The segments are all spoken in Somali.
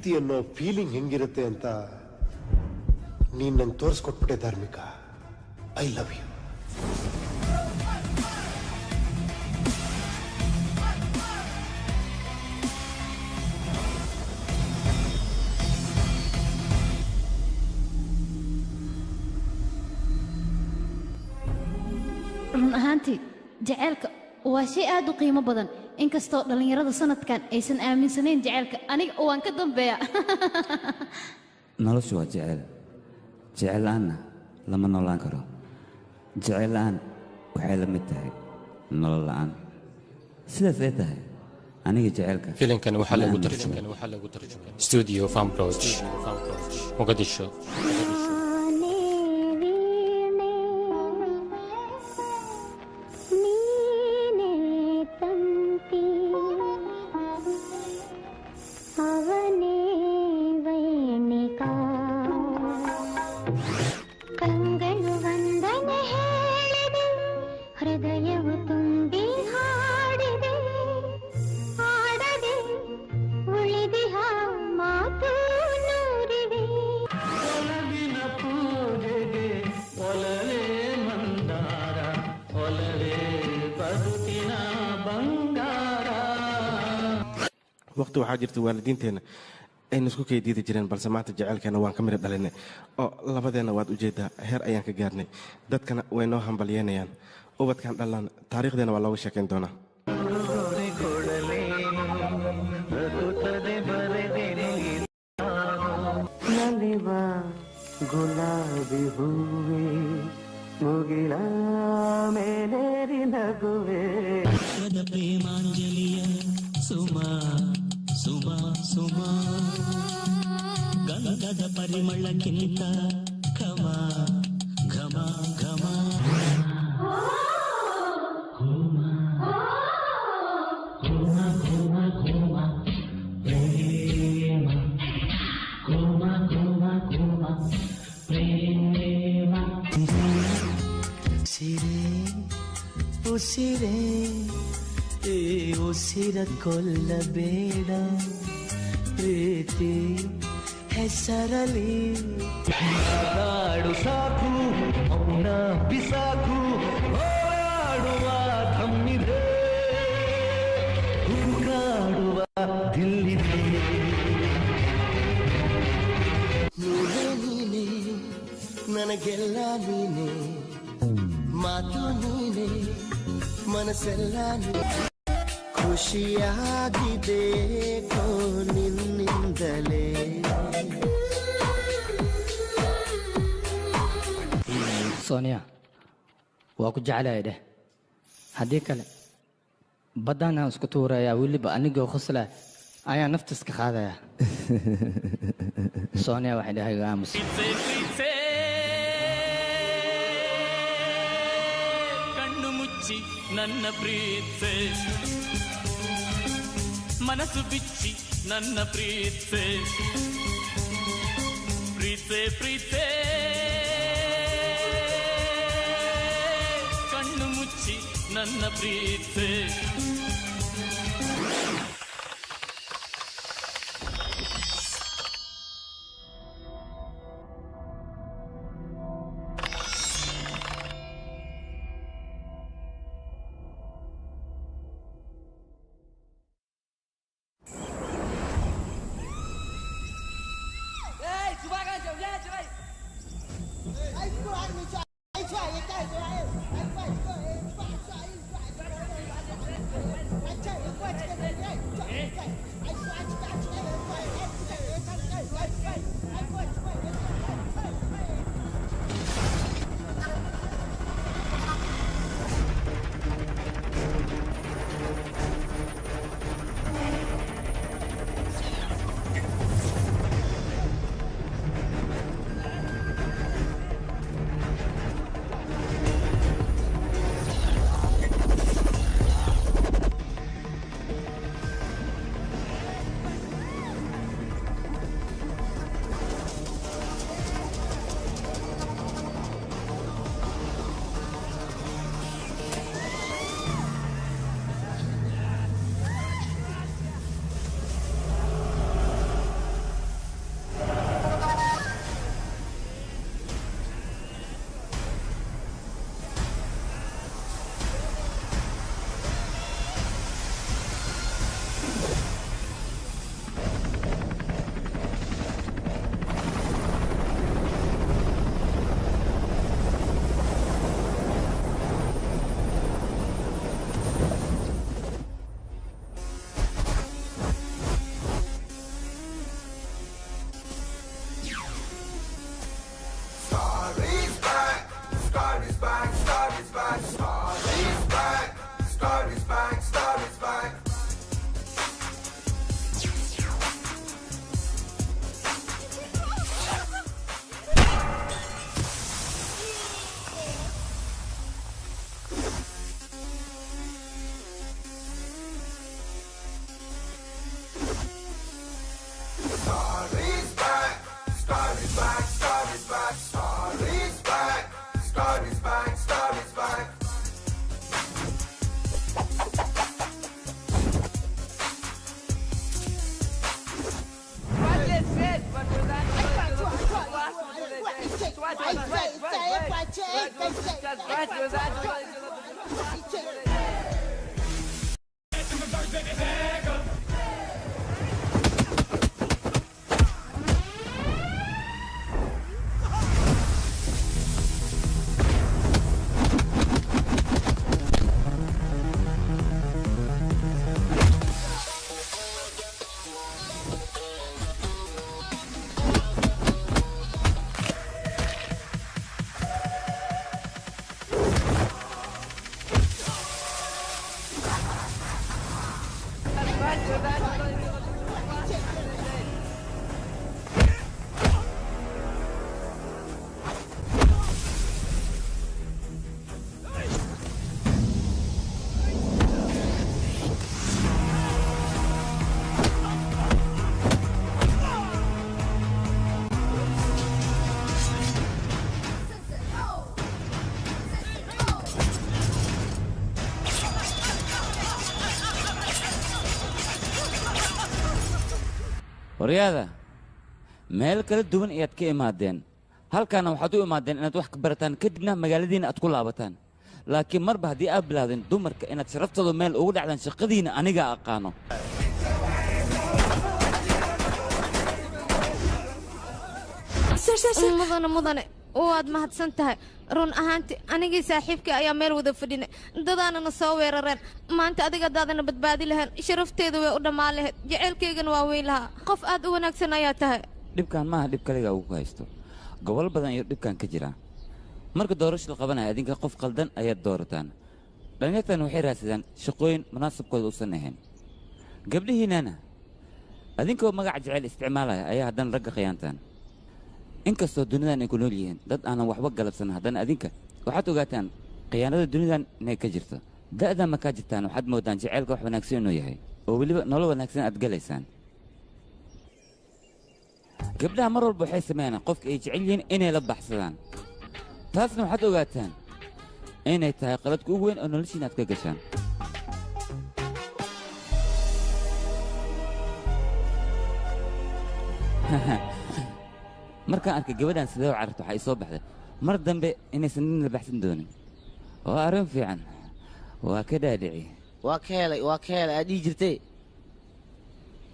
ಪ್ರೀತಿ ಅನ್ನೋ ಫೀಲಿಂಗ್ ಹೆಂಗಿರುತ್ತೆ ಅಂತ ನೀನ್ ನಂಗೆ ತೋರಿಸ್ಕೊಟ್ಬಿಟ್ಟೆ ಧಾರ್ಮಿಕ. I love you. run ahaantii jaceylka waa shay aad u qiimo badan inkastoo dhallinyarada sanadkan aysan aaminsanayn jaceylka aniga waan ka dambeeya. noloshu waa jecel, jecel la'aanna lama noolaan karo. jecel la'aan waxay la mid tahay nolol la'aan. sidaas ay tahay aniga jaceylka filimkan waxaa lagu tarjumay studio Farmbroch Mogadisho. waqti waxaa jirta waalidiinteena ayna isku kaydiidi jireen, balse maanta jaceylkeena waan ka midho dhalinay oo labadeenna waad ujeeddaa heer ayaan ka gaarnay. dadkana way noo hambalyeynayaan. ubadkan dhallaan taariikhdeena waa looga sheekayn doonaa. ಗುಲಾಬಿ ಹೂವೆ ಮುಗಿಲ ಮೇಲೇರಿ ನಗುವೆ ಪ್ರೇಮಾಂಜಲಿಯ ಸುಮಾ ಸುಮಾ ಸುಮಾ ಗಂಧದ ಪರಿಮಳಕ್ಕಿಂತ ಘಮ ಘಮ ಘಮ ಉಸಿರೇ ಏ ಉಸಿರ ಕೊಲ್ಲಬೇಡ ಪ್ರೀತಿ ಹೆಸರಲಿ ಹಾಡು ಸಾಕು ಮೌನ ಬಿಸಾಕು ಹಾಡುವ ಥಮ್ಮಿದೆ ಹುಡುಕಾಡುವ ದಿಲ್ಲಿದೆ ನೀನೇ ನೀನೇ ನನಗೆಲ್ಲ ನೀನೇ ಮಾತು ನೀನೇ ಮನಸ್ಸೆಲ್ಲ ಖುಷಿಯಾಗಿದೆ ನಿನ್ನಿಂದಲೇ. soonia waa ku jeclahay dheh, haddii kale baddaanaan isku tuurayaa, weliba anigoo khosla ayaa naftiska qaadaya. soonia waxay dhahay aamus. ನನ್ನ ಪ್ರೀತ್ಸೆ ಮನಸ್ಸು ಬಿಚ್ಚಿ ನನ್ನ ಪ್ರೀತ್ಸೆ ಪ್ರೀತ್ಸೆ ಪ್ರೀತ್ಸೆ ಕಣ್ಣು ಮುಚ್ಚಿ ನನ್ನ ಪ್ರೀತ್ಸೆ. waryaada meel kala duwan ayaad ka imaadeen halkaana waxaad u imaadeen inaad wax ka barataan kadibna magaaladiina aad ku laabataan laakiin marba haddii aad bilaawdeen dumarka inaad sharaftooda meel ugu dhacdaan shaqadiina aniga aqaano mudane waad mahadsan tahay run ahaantii anigii saaxiibkii ayaa meel wada fadhinay dadaanana soo weerareen maanta adiga daadana badbaadi lahayn sharafteedu way u dhammaan lahayd jaceylkaygana waa weyn lahaa qof aad u wanaagsan ayaa tahay dhibkan maaha dhib kaliga ugu haysto gobol badan iyo dhibkan ka jira marka doorasho la qabanaya adinka qof qaldan ayaad doorataan dhalinyartan waxay raadsadaan shaqooyin munaasabkooda uusan ahayn gabdhihiinana adinkoo magaca jecel isticmaalaya ayaa haddana ragga khiyaantaan inkastoo dunidan ay ku nool yihiin dad aanan waxba galabsan haddana adinka waxaad ogaataan khiyaanada dunidan inay ka jirto da'da ma kaa jirtaan waxaad moodaan jaceylka wax wanaagsan inuu yahay oo weliba nolol wanaagsan aad galaysaan gabdhaha mar walba waxay sameeyaan qofka ay jecel yihiin inay la baxsadaan taasna waxaad ogaataan inay tahay qaladka ugu weyn oo noloshiina aad ka gashaan markaan arkay gabadhan sidee u cararta waxaa ii soo baxday mar dambe inaysan nin la baxsan doonin waa arrin fiican waa ka dhaadhici waa ka helay aad ii jirtay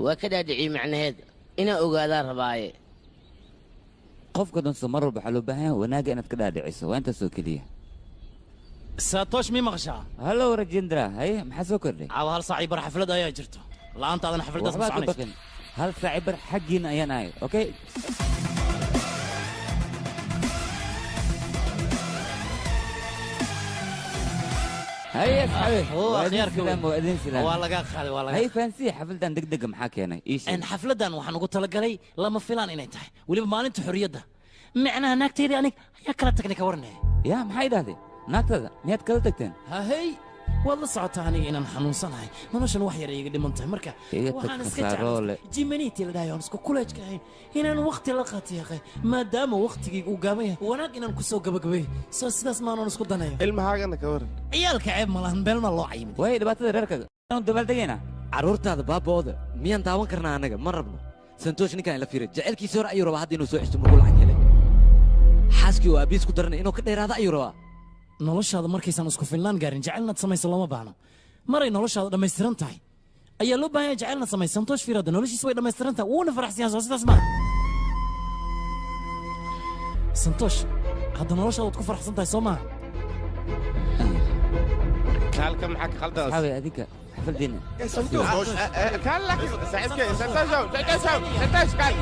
waa ka dhaadhicii macnaheed inaan ogaadaan rabaaye qofka danso mar walba waxaa loo baahan yahay wanaagga inaad ka dhaadhiciso waa intaasoo keliya saatoosh mii maqashaa hallow rajendra haye maxaa soo kordhay caawa hal saaci bar xaflad ayaa jirto la'aantaadan xafladdaas ma soconayso hal saaci bar xaggiina ayaan ahay okay هيا صاحبي وأذن سلام والله قاعد والله هي فانسي حفلتان دق maxaa keenay in xafladan waxaan ugu talagalay lama filaan inay tahay waliba maalinta xurriyadda macnaha naagteedii anig ayaa kala tagnay ka warnay yaa maxay dhahdeen naagtada miyaad kala tagteen ha hey waad la socotaa aniga inaan xanuunsanahay noloshan wax yar iga dhiman tahay marka waxaan iska jeclay jimaniiti la dhahayo isku kuleejka ahayn inaan waqti la qaatiyaqay maadaama waqtigii uu gaaban yahay wanaag inaan ku soo gabagabay soo sidaas maanan isku danayo ilmahaagana ka waran ciyaalka ceeb malahan beelna loo cayimid way dhibaatada reerkaga aan dabaaldegayna carruurtaada baabooda miyaan daawan karnaa anaga ma rabno santoosh ninkaan ila fiiray jaceylkiisa hore ayuu rabaa hadda inuu soo ceshto markuu lacag helay xaaskii oo aabiis ku daranay inuu ka dheeraada ayuu rabaa noloshaada markaysan isku filnaan gaarin jacaylnaad samayso looma baahno maray noloshaada dhammaystiran tahay ayaa loo baahan yahay jacaylnaad samayso santoosh fiirada noloshiisa way dhammaystiran tahay wuuna faraxsan yahay soo sidaas maaha santoosh hadda noloshaada waad ku faraxsan tahay soo maaha kaalka maxaa ka qaldan xawi adinka xafladina santoosh kaalka saaxiibkay santoosh kaal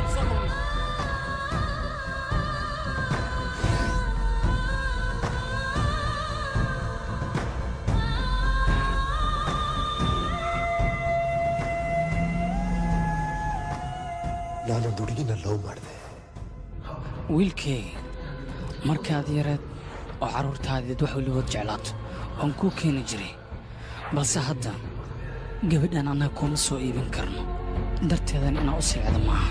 ನಾನೊಂದು ಹುಡುಗಿನ ಲವ್ ಮಾಡಿದೆ wiilkay markaad yareed oo carruurtaadid wax weligood jeclaato oon kuu keeni jiray balse hadda gabadhan annaga kuma soo iibin karno darteedan inaan u silcdo maaha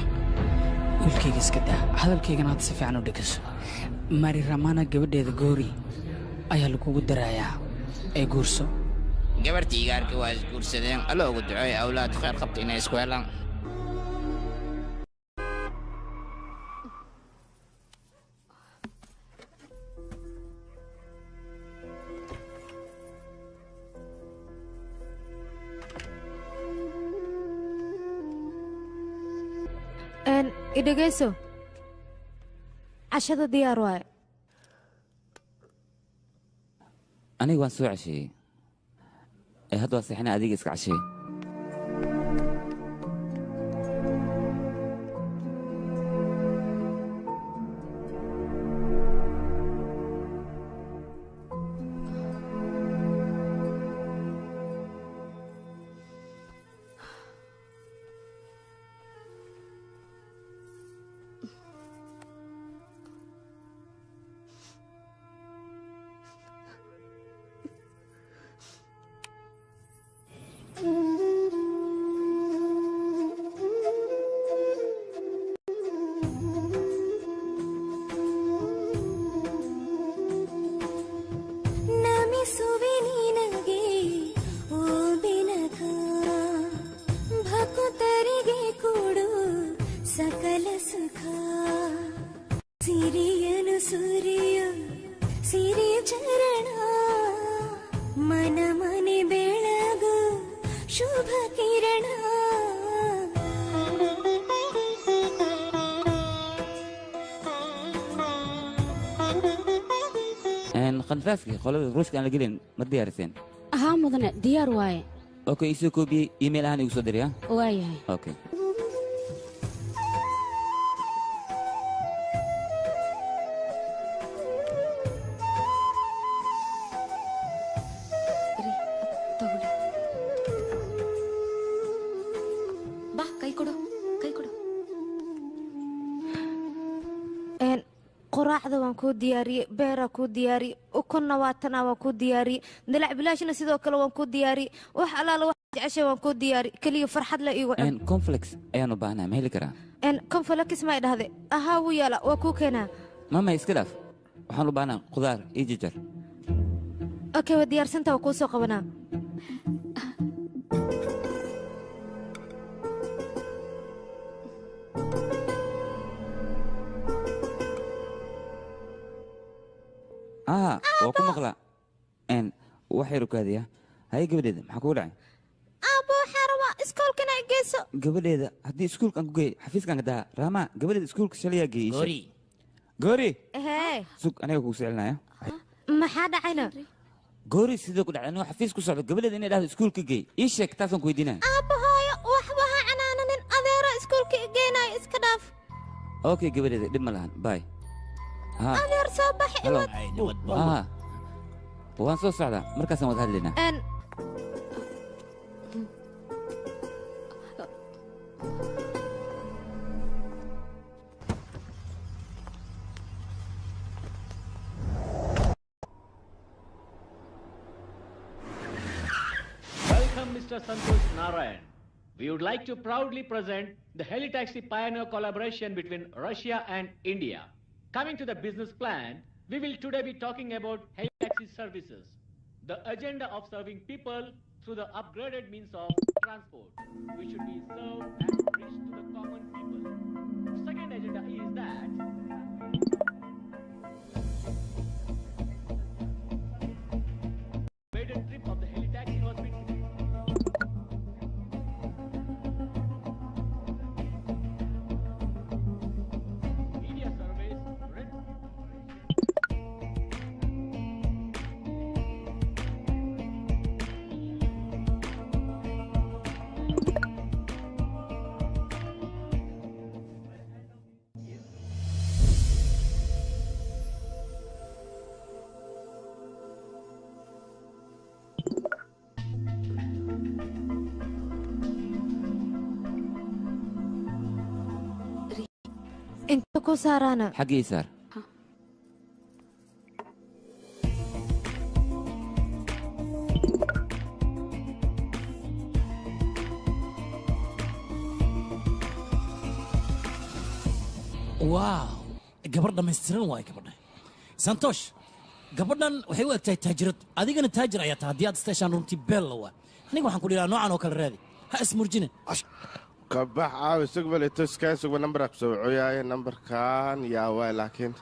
wiilkayga iska daa hadalkaygana hadda si fiican u dhegeyso mari ramana gabadheeda goori ayaa lagugu darayaa ee guurso gabartii igaarka waa isguursadeen alla ugu duceey awlaad khayr qabta inay isku helaan idhagayso cashada diyaar waaye aniga waan soo casheeyey ee hadda waa seexina adiga iska casheey qanfaaskii qolada ruushka aan la gelin ma diyaariseen haa mudane diyaar waaye okay isoo koobiyey email ahaan igu soo diriyaa waayahay okay quraacda waan kuu diyaariyey beeraa kuu diyaariyey ukonna waatanaa waan kuu diyaariyey dalac bilaashna sidoo kale waan kuu diyaariyey wax allaala wax jeceshay waan kuu diyaariyey keliya farxad le iigu cun conflex ayaan u baahnaa ma heli karaa conflex may dhahde ahaa wuu yaala waa kuu keenaa mama iska dhaaf waxaan u baahnaa khudaar iyo jajar okay waa diyaarsanta waa kuu soo qabanaa waa ku maqlaa waxay rukaadiyaa haye gabadheeda maxaa kugu dhacay aabbo waxaa rabaa iskoolkana geyso gabadheeda haddii iskuulkaan ku geey xafiiskaan ka daha raamaa gabadheeda iskuulka shalayaa geeyey goori sug aniga kugu secelinaya maxaa dhacayna goori sidoo ku dhacay anigoo xafiis ku socdo gabadheeda inay dhahdo iskuulka geey ii sheeg taasaan ku weydiinaya aabbo hooyo waxba ha canaananin adeero iskuulka geenaayo iska dhaaf okay gabadheeda dhib ma lahan bay adeer soo baxi waan soo socdaa markaasaan wada hadlaynaa Welcome, Mr. Santosh Narayan. We would like to proudly present the Helitaxi Pioneer collaboration between Russia and India. Coming to the business plan, we will today be talking about Helitaxi services, the agenda of serving people through the upgraded means of transport, which should be served and reached to the common people. The second agenda is that maiden trip of the Helitaxi was been media surveys, inta ku saaraana xaggii saar waaw gabar dhammaystiran waay gabadha santosh gabadhan waxay u egtahay taajirad adigana taajir ayaa tahay haddii aad isteeshaan runtii beella waa aniga waxaan ku dhihaa noocan oo kale raadi ha ismurjine kabax caawi sugbale toskaa sugba nambaraa ku soo wacoyaaye nambarkan yaa waay laakiin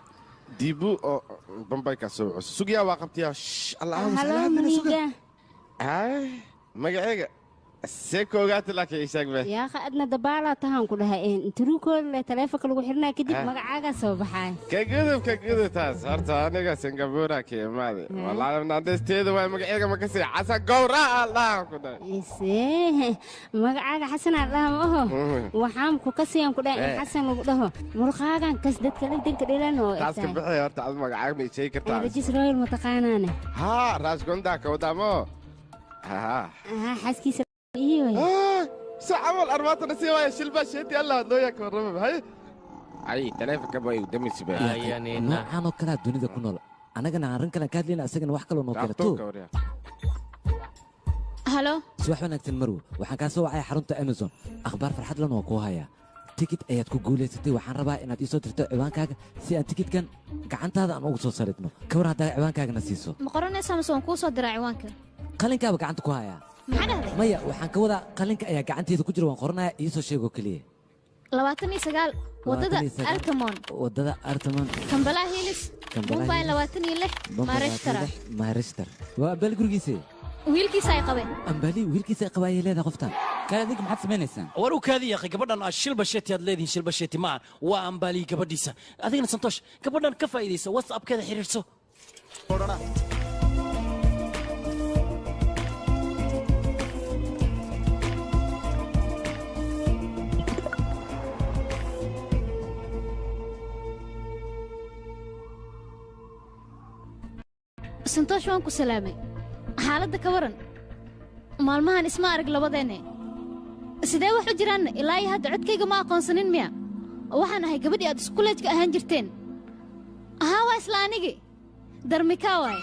dibu oo bambaykaa soo wacoso sugyaa waa qabtayaa Halo, Maniga. ay magaceega سيكوغات لك إيشاك به يا أخي أدنى دبالة تهان كلها إن تروكو تلافك لو حرنا كدي مقعاقة صوبحاي كجذب تاس هرت أنا سنغافورة كي ماذي والله من عند استيد وين مقعاقة ما كسي عسى قورا الله كده إيه مقعاقة حسن الله ما هو وحام كوكسيام كده حسن وده مرقاقة كسدت كلام تين كده لانه تاس كبحي هرت على مقعاقة ميشي كرتاس رجس رويل متقانانه ها راس قندا كودامو ها حسكي ايوه سعمل أربعة نسيوا شلبا شيتي الله دويا كورم هاي أي تلافك كبوي ودمي سباع يعني نوعان كلا الدنيا كنول أنا كنا عارن كلا كاد لنا أسجن وحكي له نوكل تو هلو سواء حنا تنمرو وحنا كاسو عي حرمت أمازون أخبار فرحت لنا وكوهايا تيكت أيات كوجولة ستي وحنا ربع إن تيسو ترتو عوان كاج سي تيكت كان كعنت هذا أنا أوصل صارتنا كبر هذا عوان كاج نسيسو مقارنة سامسون كوسو درع عوانك قالين كاب كعنت كوهايا maya waxaan ka wadaa qalinka ayaa gacanteeda ku jira waan qoranaya iisoo sheego keliya 29 wadada artamon kambala hilis mumbai 26 maarishtar waa ambali gurigiisa wiilkiisa ay qabeen ambali wiilkiisa ay qabaayay leedahay qoftan kala dig maxaad samaynaysaa war u kaadi yaqay gabadhan shilba sheeti aad leedihiin shilba sheeti ma waa ambali gabadhiisa adigna santosh gabadhan ka faa'iideyso whatsapp-keeda xiriirso سنتوش وانكو سلامي حالة كورن مالمهان اسمها أرق لبضيني سيدي وحو جيران إلاي هاد عدكيغا ما أقونسنين ميا وحانا هاي قبدي أدس كوليجك أهان جرتين هاوا إسلانيجي درميكاواي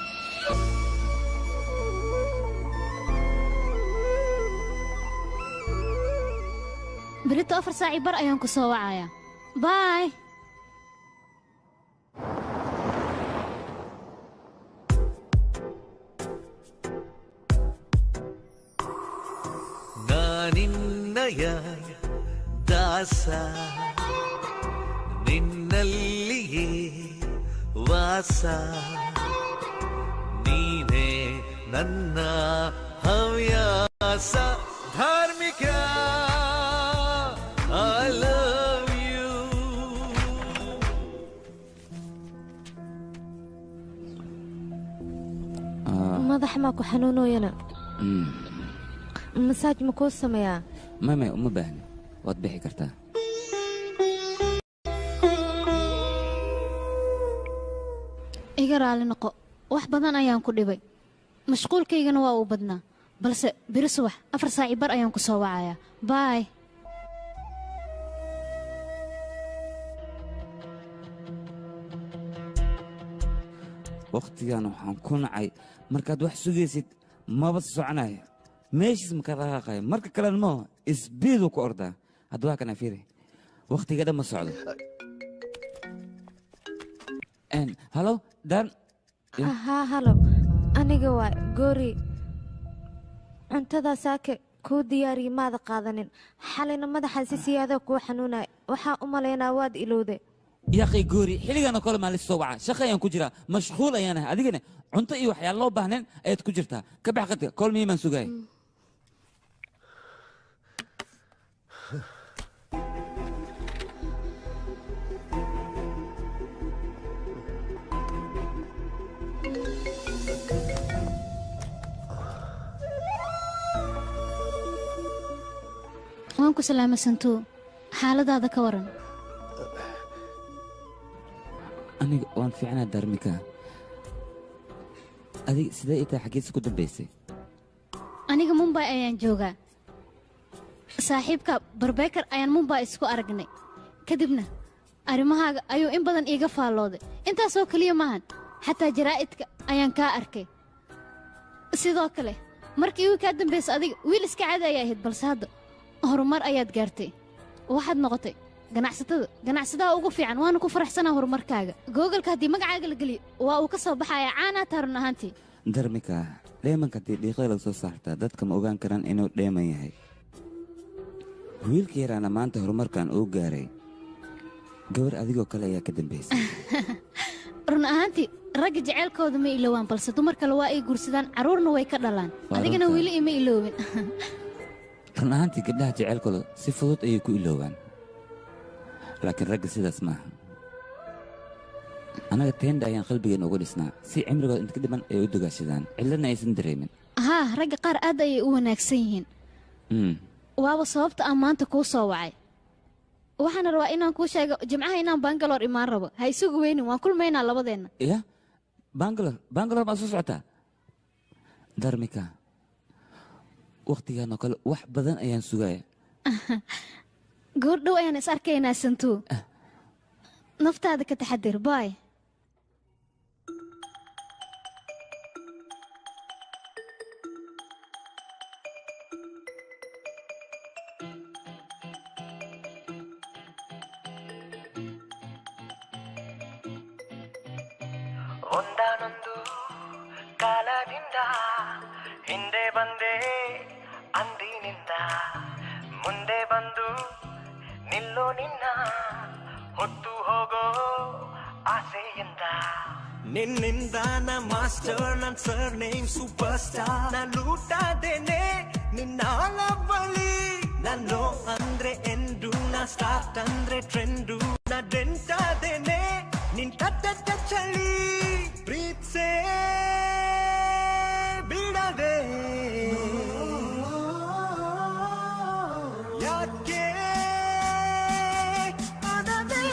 بريتو أفر ساعي بر أيانكو سواعايا باي ನಿನ್ನಯ ದಾಸ ನಿನ್ನಲ್ಲಿಯೇ ವಾಸ ನೀನೇ ನನ್ನ ಹವ್ಯಾಸ ಧಾರ್ಮಿಕ I love you madax ma ku xanuunoyana masaaj ma kuu sameeyaa mame uma baahni waad bixi kartaa iga raali noqo wax badan ayaan ku dhibay mashquulkaygana waa uu badnaa balse biri subax 4 saaci bar ayaan ku soo wacayaa baay waqtigan waxaan ku nacay markaad wax sugaysid maba soconayo meeshiis ma ka dhaqaaqayo marka kalena ma isbiidu ku ordaa hadda waa kana fiiri waqtiga dhan ma socdo halo dan haa halo aniga waa goori cuntada saake kuu diyaariye maada qaadanin xalina madaxa si siyaado kuu xanuunaya waxaa u malaynaa waad ilowde yaqay goori xilligan oo kale maa lisoo waca shaqo ayaan ku jiraa mashquul ayaan ahay adigana cunto iyo waxyaalo loo baahneen ayaad ku jirtaa ka bax qadka kool miimaan sugaay waan ku salaamasantuu xaaladaada ka waran aniga waan fiicnaa darmika adig sidee ii tahay xaggeesa ku dambaysay aniga mumbai ayaan joogaa saaxiibka barbeekar ayaan mumbai isku aragnay kadibna arrimahaaga ayuu in badan iiga faallooday intaasoo keliya maahan xataa jaraa'idka ayaan kaa arkay sidoo kale markii igu kaa dambaysa adiga wiil iska caadi ayaa ahayd balse hadda horumar ayaad gaartay waxaad noqotay ganacsadaha ugu fiican waana ku faraxsanaa horumarkaaga googolka haddii magacaaga la geliyo waa uu ka soo baxayaa caanaa taarun ahaantii darmika dheemanka haddii dhiiqada laga soo saartaa dadka ma ogaan karaan inuu dheeman yahay wiilka yaraana maanta horumarkan uu gaaray gabar adigoo kale ayaa ka dambaysay run ahaantii ragga jaceylkooda ma ilowaan balse dumar kale waa ay guursadaan carruurna way ka dhalaan adigana weli ima iloobin run ahaantii gabdhaha jaceylkooda si fudud ayay ku iloobaan laakiin ragga sidaas maaha annaga teenda ayaan qalbigeenna uga dhisnaa si cimrigooda inta ka dhiman ay u dogaashadaan cilladna aysan dareemin haa ragga qaar aad ayay u wanaagsan yihiin waaba sababta aan maanta kuu soo wacay waxaana rabaa inaan kuu sheego jimcaha inaan bangaloor imaan rabo ha isugu weynin waan kulmaynaa labadeenna ya bangaloor baan soo socotaa darmika wakhtigaanoo kale wax badan ayaan sugaya goordhow ayaan is arkaynaa santuu naftaada ka taxadir baay ಒಂದಾನೊಂದು ಕಾಲದಿಂದ ಹಿಂದೆ ಬಂದೆ ಅಂದಿನಿಂದ ಮುಂದೆ ಬಂದು ನಿಲ್ಲೋ ನಿನ್ನ ಹೊತ್ತು ಹೋಗೋ ಆಸೆಯಿಂದ ನಿನ್ನಿಂದ ನ ಮಾಸ್ಟರ್ ನನ್ ಸರ್ ನೇಮ್ ಸೂಪರ್ ಸ್ಟಾರ್ ನಾ ಲೂಟಾದೇನೆ ನಿನ್ನ ಬಳಿ ನನ್ನೋ ಅಂದ್ರೆ ಎಂಡು ನಾ ಸ್ಟಾರ್ಟ್ ಅಂದ್ರೆ ಟ್ರೆಂಡು ನಾ ಡೆಂಟಾದೇನೆ ನಿನ್ ಕಟ್ಟ ಚಳಿ ಪ್ರೀತ್ಸೆ ಬಿಡದೆ ಯಾಕೆ ಅದದೆ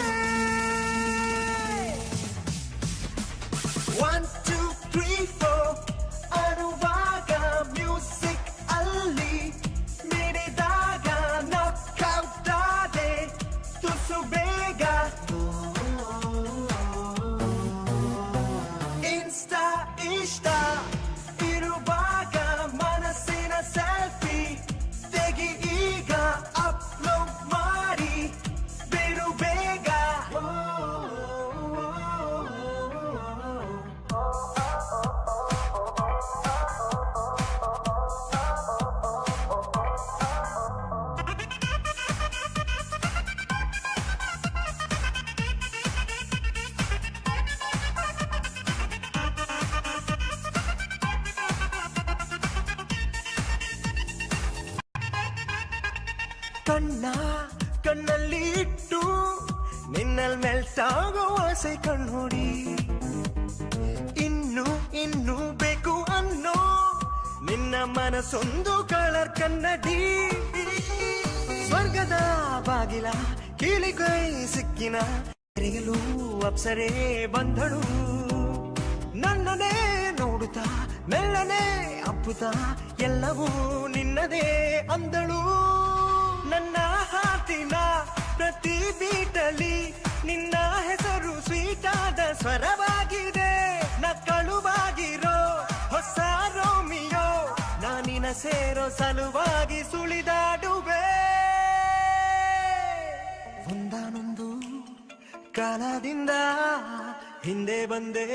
1 2 3 4 ಅನುವಾಗ ಮ್ಯೂಸಿಕ್ ಅಲ್ಲಿ ಮಿಡಿದಾಗ ನಾಕ್ಔಟ್ ಆದೆ ತುಸು ಬೇಗ ಇನ್ಸ್ಟಾ ಇಷ್ಟ ಇರುವಾಗ ಮನಸ್ಸಿನ ಸೆಲ್ಫಿ ತೆಗಿ ಈಗ ಅಪ್ಲೋಡ್ ಮಾಡಿ ಬಿಡು ಬೇಗ ಕಣ್ಣ ಕಣ್ಣಲ್ಲಿ ಇಟ್ಟು ನಿನ್ನಲ್ಲಿ ಮೆಲ್ಟಾಗೋ ಆಸೆ ಕಣ್ಣೋಡಿ ಇನ್ನು ಬೇಕು ಅನ್ನೋ ನಿನ್ನ ಮನಸ್ಸೊಂದು ಕಲರ್ ಕನ್ನಡಿ ಸ್ವರ್ಗದ ಬಾಗಿಲ ಕೀಲಿಗೈ ಸಿಕ್ಕಿನ ತೆರೆಯಲು ಅಪ್ಸರೆ ಬಂದಳು ನನ್ನನೇ ನೋಡುತ್ತಾ ಮೆಲ್ಲನೆ ಅಪ್ಪುತ್ತಾ ಎಲ್ಲವೂ ನಿನ್ನದೇ ಅಂದಳು ನನ್ನ ಹಾಟಿನ ಪ್ರತಿ ಬೀಟಲಿ ನಿನ್ನ ಹೆಸರು ಸ್ವೀಟಾದ ಸ್ವರವಾಗಿದೆ ನಕ್ಕಳುವಾಗಿರೋ ಹೊಸ ರೋಮಿಯೋ ನಾನಿನ ಸೇರೋ ಸಲುವಾಗಿ ಸುಳಿದಾಡುವೆ ಒಂದಾನೊಂದು ಕಾಲದಿಂದ ಹಿಂದೆ ಬಂದೆ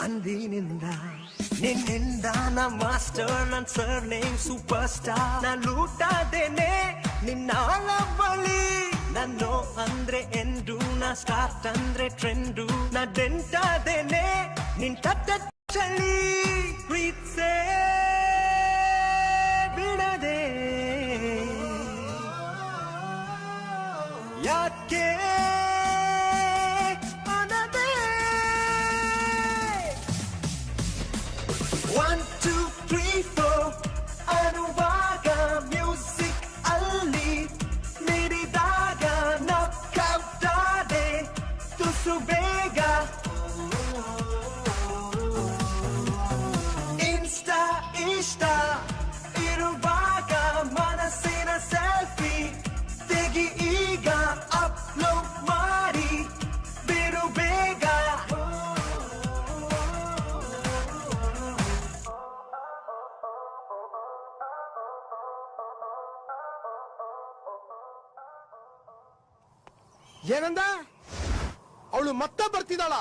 ಅಂದಿನಿಂದ ನಿನ್ನಿಂದ ನ ಮಾಸ್ಟರ್ ನನ್ ಸರ್ ನೇಮ್ ಸೂಪರ್ ಸ್ಟಾರ್ ನಾ ಲೂಟಾದೇನೆ ನಿನ್ನ ಬಳಿ ನನ್ನೋ ಅಂದ್ರೆ ಎಂಡು ನಾ ಸ್ಟಾರ್ಟ್ ಅಂದ್ರೆ ಟ್ರೆಂಡು ನಾ ಡೆಂಟಾದೇನೆ ನಿನ್ ಕಟ್ಟ ಚಳಿ ಪ್ರೀತ್ಸೆ ಬಿಡದೆ ಯಾಕೆ ಅನ್ನದೆ 1 2 3 4 ಅನುವಾಗ ಮ್ಯೂಸಿಕ್ ಅಲ್ಲಿ ಮಿಡಿದಾಗ ನಾಕ್ಔಟ್ ಆದೆ ತುಸು ಬೇಗ ಇನ್ಸ್ಟಾ ಇಷ್ಟ ಇರುವಾಗ ಮನಸ್ಸಿನ ಸೆಲ್ಫಿ ತೆಗಿ ಈಗ ಅಪ್ಲೋಡ್ ಮಾಡಿ ಬಿಡು ಬೇಗ ಏನಂದ ಅವಳು ಮತ್ತೆ ಬರ್ತಿದ್ದಾಳ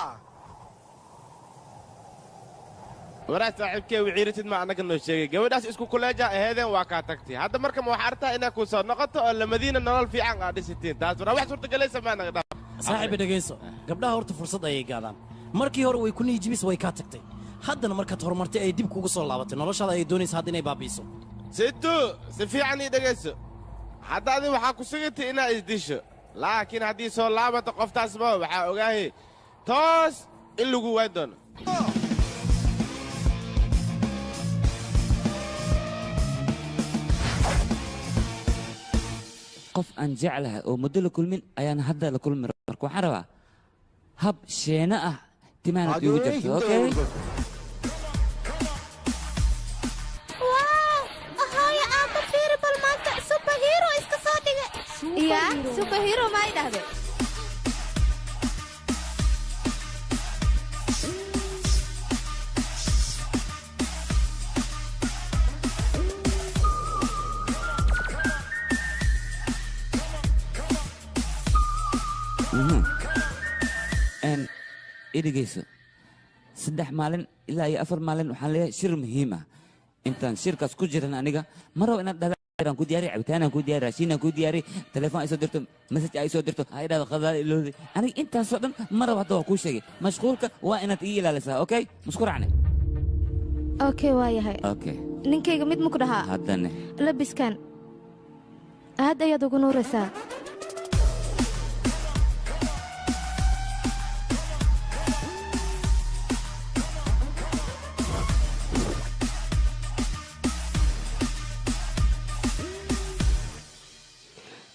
waraas saaxiibkee wiciiratid ma annaga noo sheegay gabadhaas isku kuleeja aheedeen waa kaa tagtay hadda marka ma waxaa artaa inaa ku soo noqoto oo lamadiina nolol fiican aa dhisitiin taas waraa wax suurtagelaysa maanaga dhaa saaxiiba dhegayso gabdhaha horta fursad ayay gaadaan markii hore way ku niijibis way kaa tagtay haddana markaad horumartay ay dib kugu soo laabatay noloshaada ayay doonaysa hadda inay baabi'iso sito si fiican ii dhegayso hadda adi waxaa ku sugantay inaad isdisho laakiin haddii soo laabato qoftaasba waxaa ogaahay toos in lagu waan doono qof aan jeclahay oo muddo la kulmin ayaan hadda la kulmi marka waxaan rabaa hab sheena ah timaanad iigu jirto okay يا سوبر هيرو ما يدهده ان إديجيسو saddex maalin ilaa iyo 4 maalin waxaan leeyahay shir muhiim ah intaan shirkaas ku jiran aniga ma rabo inaad aan ku diyaari cabitaan ku diyaari raashin ku diyaari telefoon ay soo dirto message ay soo dirto ay dhado qadaad ilowday aniga intaas oo dhan ma rabo hadda waa ku sheegay mashquulka waa inaad ii ilaalisaa okay muskuracne okay waayahay okay ninkayga mid ma ku dhahaa haddane labiskan aad ayaad ugu nuuraysaa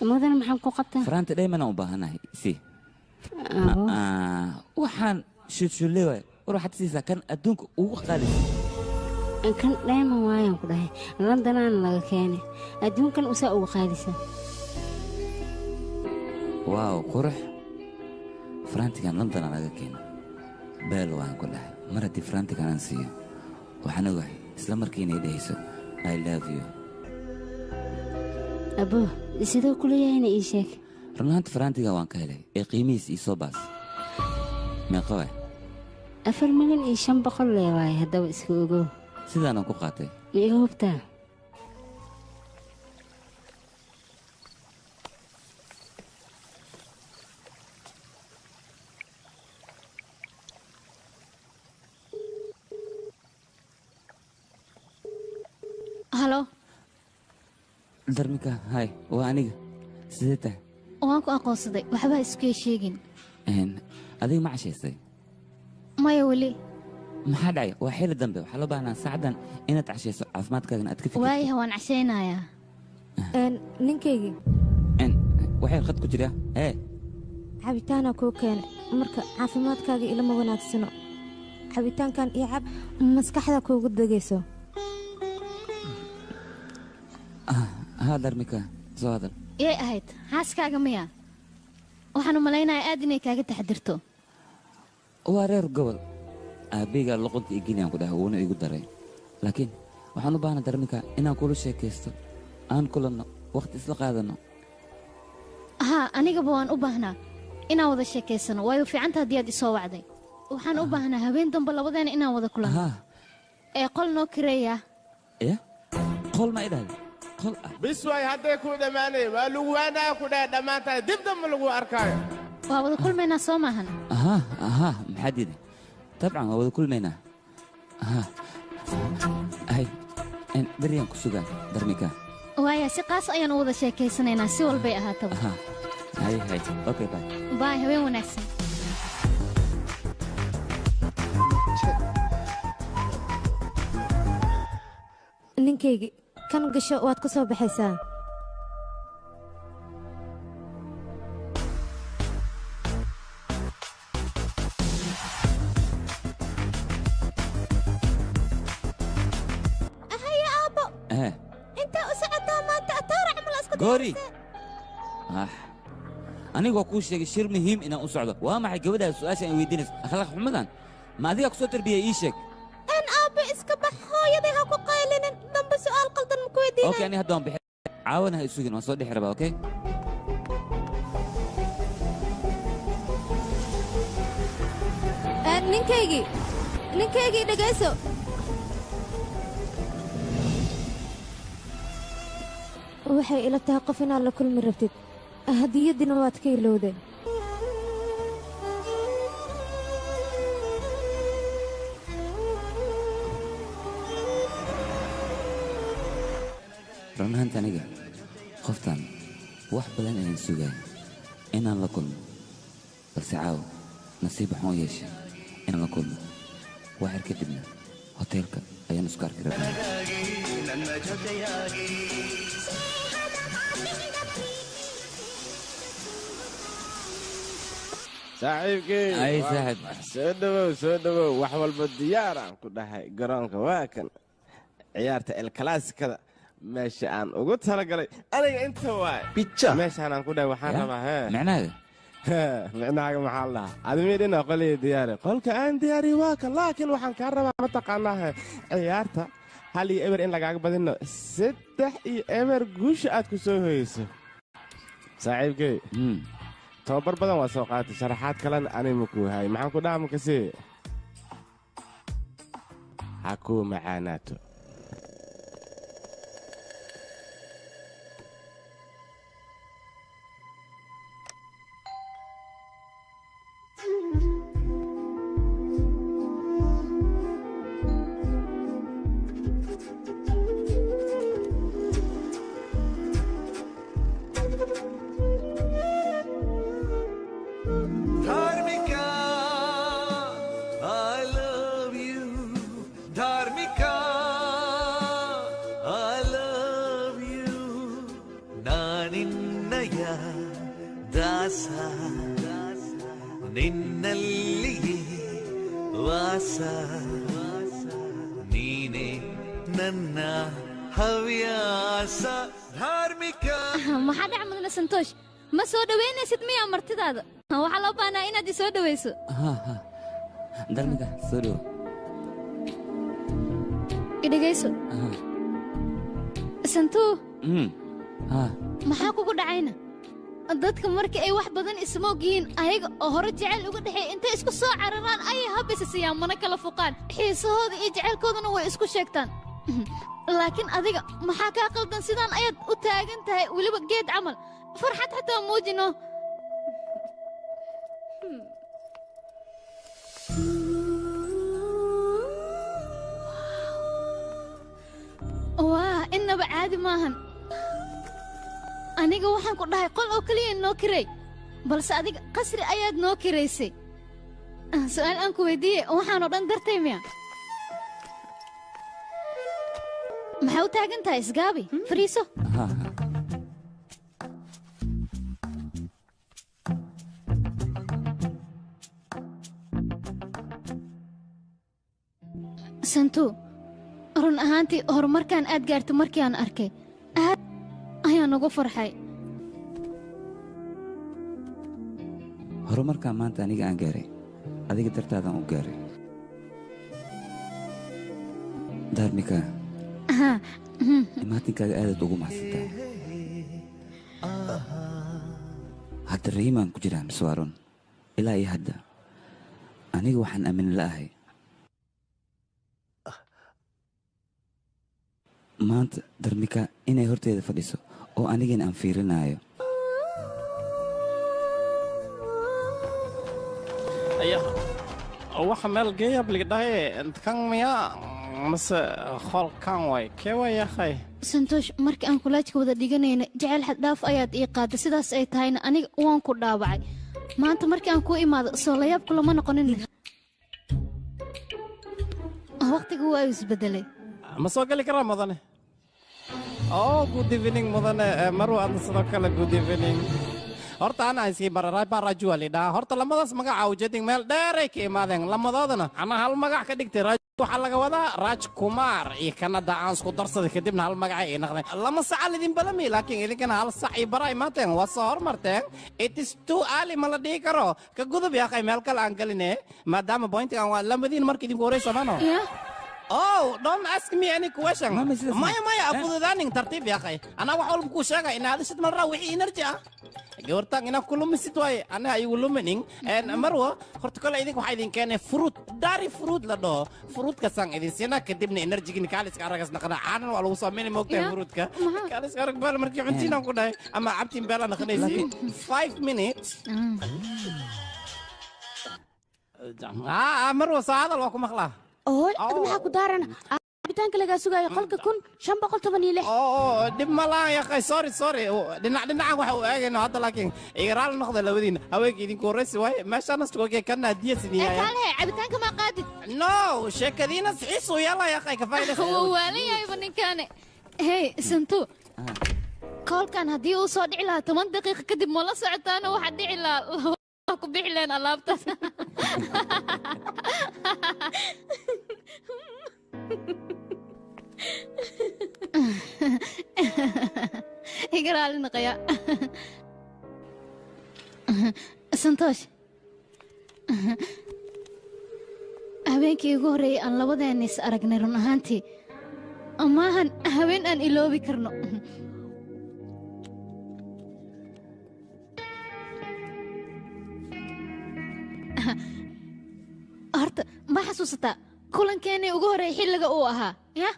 ماذا maxaan ku qabtaa faraanta dheeman u baahanahay si waxaan shulshuleeyo waxaad siisaa kan adduunka ugu qaalisan kan dheeman waayaan ku dhahay Londonaan laga keenay adduunkan usaa ugu qaalisan waaw qurux faraantigan London laga keenay beel waan ku dhahay mar haddii faraantigan aan siiyo waxaan ogahay isla markiina ay dhahayso I love you abo sidoo kule yahayna ii sheeg runaanta faraantiga waan ka helay ee qiimihiis ii soo baas meeqa waay 4,500,000 leewaay haddaba iska ogow sidaanan ku qaatay iga hubtaa halo darmika hay waa aniga sidee tahay waan ku aqoonsaday waxba iskee sheegin adiga ma cashaysay maya weli maxaa dhacay waa xilli dambe waxaa loo baahnaa saacaddan inaad cashayso caafimaadkaagana aad ka fikirto waayaha waan cashaynayaa ninkaygii waxay khad ku jiraa cabitaanaa kuu keenay marka caafimaadkaaga ilama wanaagsano cabitaankan iyo cab maskaxda kuugu degayso ها درمكا زوادل يا أهيد حاسكاga miya waxaan u maleynayaa aad inay kaaga taxadirto waa reer gobol aabiga luqunta iginiyan ku dhahay wuuna igu daray laakiin waxaan u baahnaa darmika inaan kula sheekaysto aan kulanno waqti isla qaadano ها anigaba waan u baahnaa inaan wada sheekaysano waayo fiicanta haddii aad isoo wacday waxaan u baahnaa habeen dambe labadeena inaan wada kulanno qol noo kireeya qol ma idhaahda bis waay hadday ku dhammaanay waa lagu waanaa ku dhahay dhammaantahay dib dambe lagu arkaayo waa wada kulmaynaa soo maahan maxaa diiday dabcan waa wada kulmaynaa hay beriyaan ku sugaa darmika waaya si qaas ayaan u wada sheekaysanaynaa si walbay ahaataba hay okay bye bye habeen wanaagsan ninkaygii kan gasho waad ka soo baxaysaa ahaya aabbo intaa u socotaa maanta atoora camal isku goori anigoo kuu sheegay shir muhiim inaan u socdo waa maxay gabadhaas su'aasha aan weydiinayso akhlaaq xumadan ma adigaa ku soo tarbiyay ii sheeg aabbe iska bax hooyaday ha ku qaylinin dambe su'aal qaldan ma ku weydiinay okay ani hadda waan bixi caawana ha isugin waan soo dhexi rabaa okay ninkaygii dhegayso waxay ila tahay qof inaad la kulmi rabtid hadiyadiina waad ka ilowday run ahaanta aniga qoftan wax badan ayaan sugaay inaan la kulmo balse caawa nasiib waxaan u yeeshay inaan la kulmo waxyar kadibna hoteelka ayaan isku arki rabnaa saaxiibkey Ay, saaxiib. soo dhawow wax walba diyaaraan ku dhahay garoonka waa kan ciyaarta el kalaasikada meesha aan ugu talagalay aniga inta waay bica meeshaan aan ku dhahay waxaan rabaa hee micnaaga micnaaga maxaa la dhahaa adimidhina qolii diyaari qolka aan diyaariyo waa kan laakiin waxaan kaa rabaa mataqaanaa ciyaarta 1 iyo eber in lagaaga badino 3 iyo eber guusha aad ku soo hoyeyso saaxiibkey tababar badan waa soo qaatay sharaxaad kalena anima kuu hay maxaan ku dhaha makasii ha kuu macaanaato Dharmika, I love you. Dharmika, I love you. Naninnaya dasa, ninnalliye vasa, neene nanna havyasa. Dharmika. maxaa dhac mudana santoosh ma soo dhaweynaysid miyaa martidaada waxaa loo baahnaa inaad i soo dhawayso darmiga soo dhowo idhegayso santuu ha maxaa kugu dhacayna dadka markii ay wax badan ismoog yihiin ayaga oo hore jecel uga dhexeey intay isku soo cararaan ayay habisa siiyaan mana kala fuqaan xiisahooda iyo jecelkoodana way isku sheegtaan laakiin adiga maxaa kaa qaldan sidaan ayaad u taagan tahay weliba geed camal farxad xataa muujino waa innaba caadi maahan aniga waxaan ku dhahay qol oo keliya noo kiray balse adiga qasri ayaad noo kiraysay su'aal aan ku weydiiye waxaanoo dhan dartay miya maxaa u taagan tahay isgaabi fariiso santu run ahaantii horumarkaan aad gaarto markii aan arkay aad ayaan ugu farxay horumarkaa maanta aniga aan gaaray adiga dartaadaan u gaaray daarmika imaatinkaaga aadaad ugu mahadsantaa hadda rahiimaan ku jiraa miswaaron ilaa iyo hadda aniga waxaan aamin la'ahay maanta darmika inay horteeda fadhiso oo anigana aan fiirinaayo waxa meel geeyab ligdhahay kan miya mase qolkan way kee way yakhay santoosh markii aan kulaajka wada dhiganayna jecel xad dhaaf ayaad ii qaadda sidaas ay tahayna aniga waan ku dhaawacay maanta markii aan kuu imaado soo layaabku lama noqonin waqtigu waa isbedelay ma soo geli karaa mudane good evening mudane marwa adna sidoo kale good evening horta ana iskii bararay baa rajua lidhaa horta lamadaas magaca ujeedin meel dheeray ka imaadeen lamadoodana ana hal magac ka dhigtay waxaa laga wadaa raaj kumaar iyo kanada aan isku darsaday kadibna hal magaca ay naqdeen lama saca lidin balami laakiin idinkana hal sac iyo bara imaateen waa soo hormarteen it is too early ma la dhihi karo ka gudub yaaqay meel kale aan geline maadaama bointigan waa lamadiin marka idinku horeysa mano don't ask me any question. Maya, afududaning tartiib ya akhay. Ana wax walba ku sheegay in aad sid marra wixii energy ah. Gawartan ina kulumisid way ana ay lumining en marwa horta kale idin waxa idin keenay fruit dari fruit la do fruit ka sang idin sina kadibna energy gin kaalis ka aragas naqana aanan waa lagu sameeyay moogtay fruit ka kaalis ka arag bal markii cuntina ku dhahay ama abtin bela naqanaysi 5 minutes marwa saada waa ku maqlaa maxaa ku daarana cabitaanka lagaa sugaayo qolka 1516 oo dhib ma lahan ya akhay sorry dhinacan waxa uu eegayno hadda laakiin igaraal noqda labadiina haweenka idinku horeysi waaye meeshaan astugokee kana hadiya sidiyaa kaale cabitaanka ma qaadid no sheekadiina sixiisu yalla ya akhay ka faa'idaysa waalan yahay ninkaane hey santu kolkan haddii uu soo dhici lahaa 10 daqiiqo kadib ma la socotaana waxa dhici lahaa ku bixi leen alaabtaas igaraali naqaya santoosh habeenkii ugu horreeyay aan labadeenna is aragnay run ahaantii maahan habeen aan iloobi karno horta ma xasuusataa kulankeenii ugu horreeyay xilliga uu ahaa ya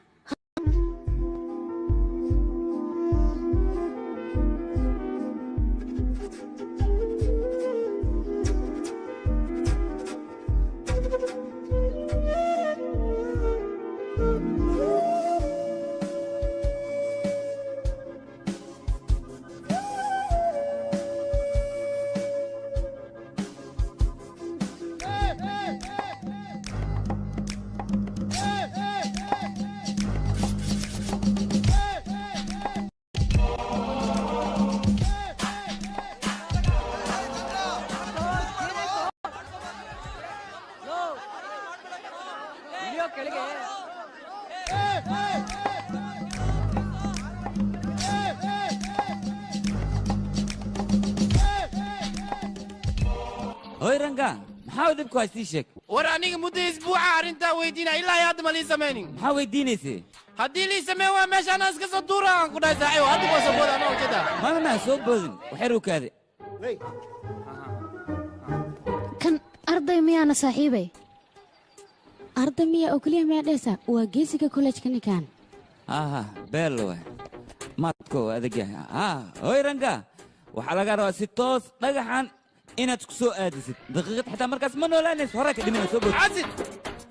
هوي رنجا محاول دبكو هايستيشك ورانيك مدة أسبوع أرنتا ويدينا إلا يا دم اللي سمعني محاول دينيسي هدي اللي سمعوا مش أنا أسكت الدورة كنا زعيو هدي بس أبودا أنا وكذا ما صوب بودن وحلو كذا كان أرضي ميانا صاحبي أرضي ميا أكلية ميا ديسا وجيسك كولج كان بيلو ما تكو هذا جاه هوي رنجا وحلقة رأسي توس نجحان inaad ku soo aadisid daqiiqad xitaa markaas ma noolaanayso hore ka dhimanay soo bood casid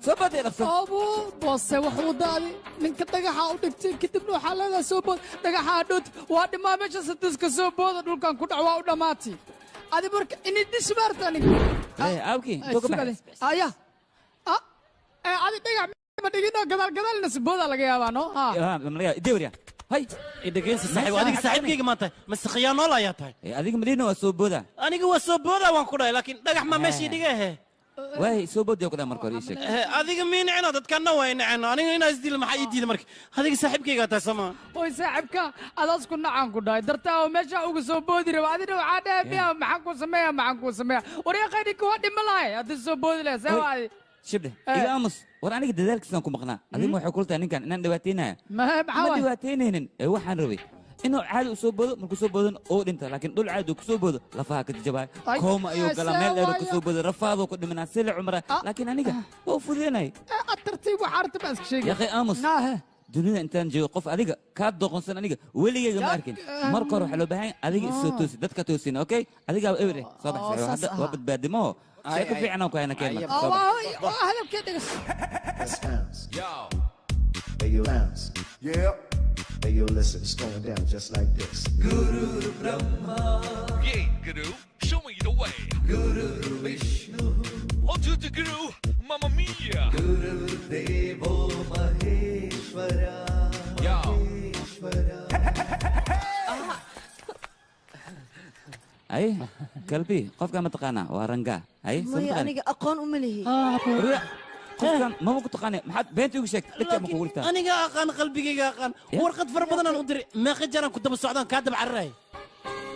soo bood ee dhaqso abo boose wuxuu daaday ninka dhagaxa u dhigtay kadibna waxaa laga soo bood dhagaxa dhut waa dhimaa meesha sadiska soo booda dhulkan ku dhac waa u dhammaatay adi marka inay dismaarta aniga awki toga baxay aya adi dhagax ma dhigino gadaal nasbooda laga yaabaa no malaga idewriya هاي إدقيس صاحب وأديك صاحب كي ما تاي بس خيانة لا يا تاي أديك مدينة وسوبودا أنا جوا سوبودا وانكودا لكن دقح ما ماشي دقيه وهي سوبودا يقدر مركوريشك أديك مين عنا تتكلم وين عنا أنا هنا أزدي لما حيدي المرك هذيك صاحب كي قاتا سما وي صاحب كا ألاس كنا عنكودا درتا ومشى وسوبودي روادي وعادة بيا معكو سميا وريا خيرك وادي ملاي هذا سوبودي له سوادي شبه إذا أمس ورانيك دذلك سنكون مقنع هذه ما حكولت أنك إن دواتينا ما دواتينا هو حنروي إنه عاد وسوبود من كسوبود أو أنت لكن دول عاد وكسوبود لفها كتجباي كوم أيوة كلام لا كسوبود رفاض وكل من السلع عمره لكن أنيك وفوديناي الترتيب وحارت بس شيء يا أخي أمس دنيا أنت نجي قف أديك كاد دوقن سنة أديك ولي يا جماعة مركو روح له بهاي أديك السوتوس دتك توسين أوكي أديك إبري صباح هذا وبد بدمه شايف في عناك وهنا كلمة هذا كده Yo. Hey, yo, bounce. Yeah. Hey, yo, listen, it's going down just like this. Guru Brahma. Yeah, Guru, show me the way. Guru Vishnu. On to the Guru, Mamma Mia. Guru Devo Maheshwara. Yo. أي قلبي قف كم تقانا ورنجا أي ما أنا أقان أمليه قفكان ما ممكن تقاني محد بنتي وشك لك ما قولتها أنا أقان قلبي أقان ورقة فربضنا نقدر ما خجرنا كنت بالسعودان كاتب على الرأي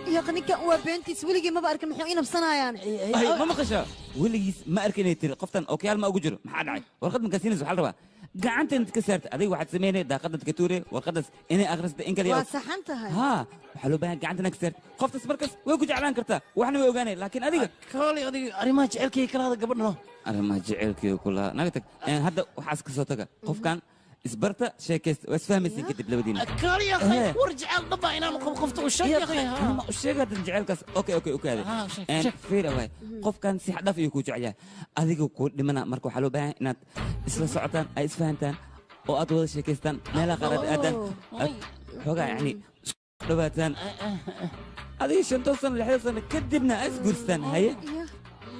يا أخي نك وبنتي سولي ما بعرف محيين بصناعة يعني أي ما مخشى ولي ما أركني تري قفتن أوكي ما أوجر محد عاي ورقة من كاسين زحل ربا قعنت أنت كسرت أدي واحد سميني دا قدت كتوري ورقدس إني أغرست إنك اليوم وصحنتها ها حلو بها قعنت أنا كسرت قفت سبركس ويكو جعلان كرتا وإحنا ويوغاني لكن أديك كولي أديك أنا ما جعلك كلا هذا قبلنا أنا ما جعلك كلها نقتك يعني هذا وحاسك صوتك قف كان اسبرتا شيكست واسفهمي كتب لبدينا كاري يا اخي ورجع الضبع هنا خفت وشك يا اخي الشيء قد نجعلك اوكي هذا ان فير واي قف كان سي حدا فيكو جعيا اديكو كو دمنا marka waxa loo baahan inaad isla socotaan ay isfahantaan oo aad wada sheekaystaan meelaha qaar aad aadaan aad xoogaa yacni isku dhawaataan adiga 5 sano 6 sano kadibna aad isguurstaan haye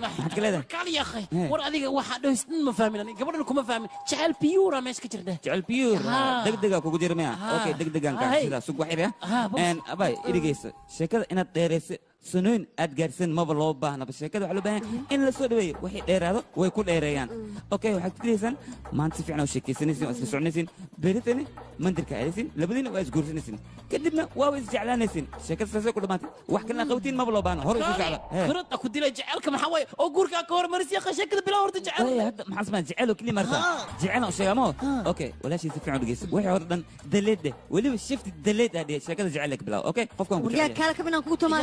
maxaad ka leedahay kaal ya akhay war adiga waxa dhaystin ma fahmin gabadhan kuma fahmin jacayl piyuura meesh ka jirta jacayl piyuur degdega kugu jirmaya okay degdegan ka sida suuq waxir en abay irigeysa sheekada inaad dheereyso سنين أتجرسن ما بالله بهنا بس كذا حلو بهن إن السودوي وحي دير هذا ويكون ديريان أوكي وحكي تريسن ما أنت فعنا وشكي سنسين وسنسون نسين بريتني ما ندرك عليسين لبدين وأسجور سنسين كدبنا واوز جعلان نسين شكل سلسلة كل ماتي وحكينا قوتين ما بالله بهنا هرب جعله فرط أكو ديلا جعلك محوي أقولك أكور مرسي أخش كذا بلا ورد جعل هذا ما حسب جعله كل مرة جعلنا وشيء ما أوكي ولا شيء فعنا دقيس وحي هردن دليت ده ولي شفت دليت هذه شكل جعلك بلا أوكي قفكم ويا كارك من أنكوتو ما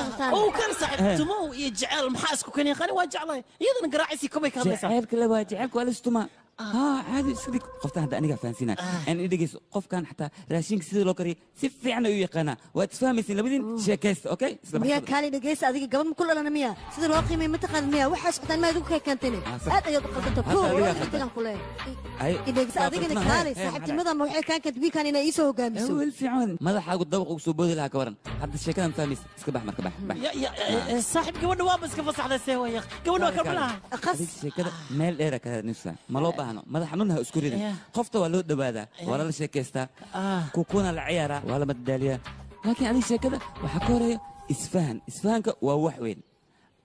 كان صاحب تمو يجعل محاسكو كان يخلي واجعله يدنا قراعسي كم يكمل جعلك لا واجعلك ولا استمع هذا صدق قفتها هذا أنا فانسينا أنا إديكس قف كان حتى راشينك سيد لوكري سيف عنا يقنا وتفهمي سين لبدين شكست أوكي ويا كالي دقيس هذيك قبل كل أنا مية سيد الواقي من متقن مية وحش قتل ما يدوك كانتني هذا يدق قتل كل إديكس هذيك كالي صاحبتي ماذا موحي كان كتبي كان ينايسه وقامسه والفعل ماذا حاجة تدوق وسبود لها كورن حد الشكل أنت فاهمي اسكبح مركبح يا صاحب قبل وابس كيف صح هذا سوى يا قبل وكملها أقص كذا مال إيرا كذا نفسه ملوبة هنا ماذا حنونها اسكورينا قفته ولا دبادة ولا شكستا كوكونا العيارة ولا مدالية لكن هذه شيء كذا وحكوري إسفهانك ووحوين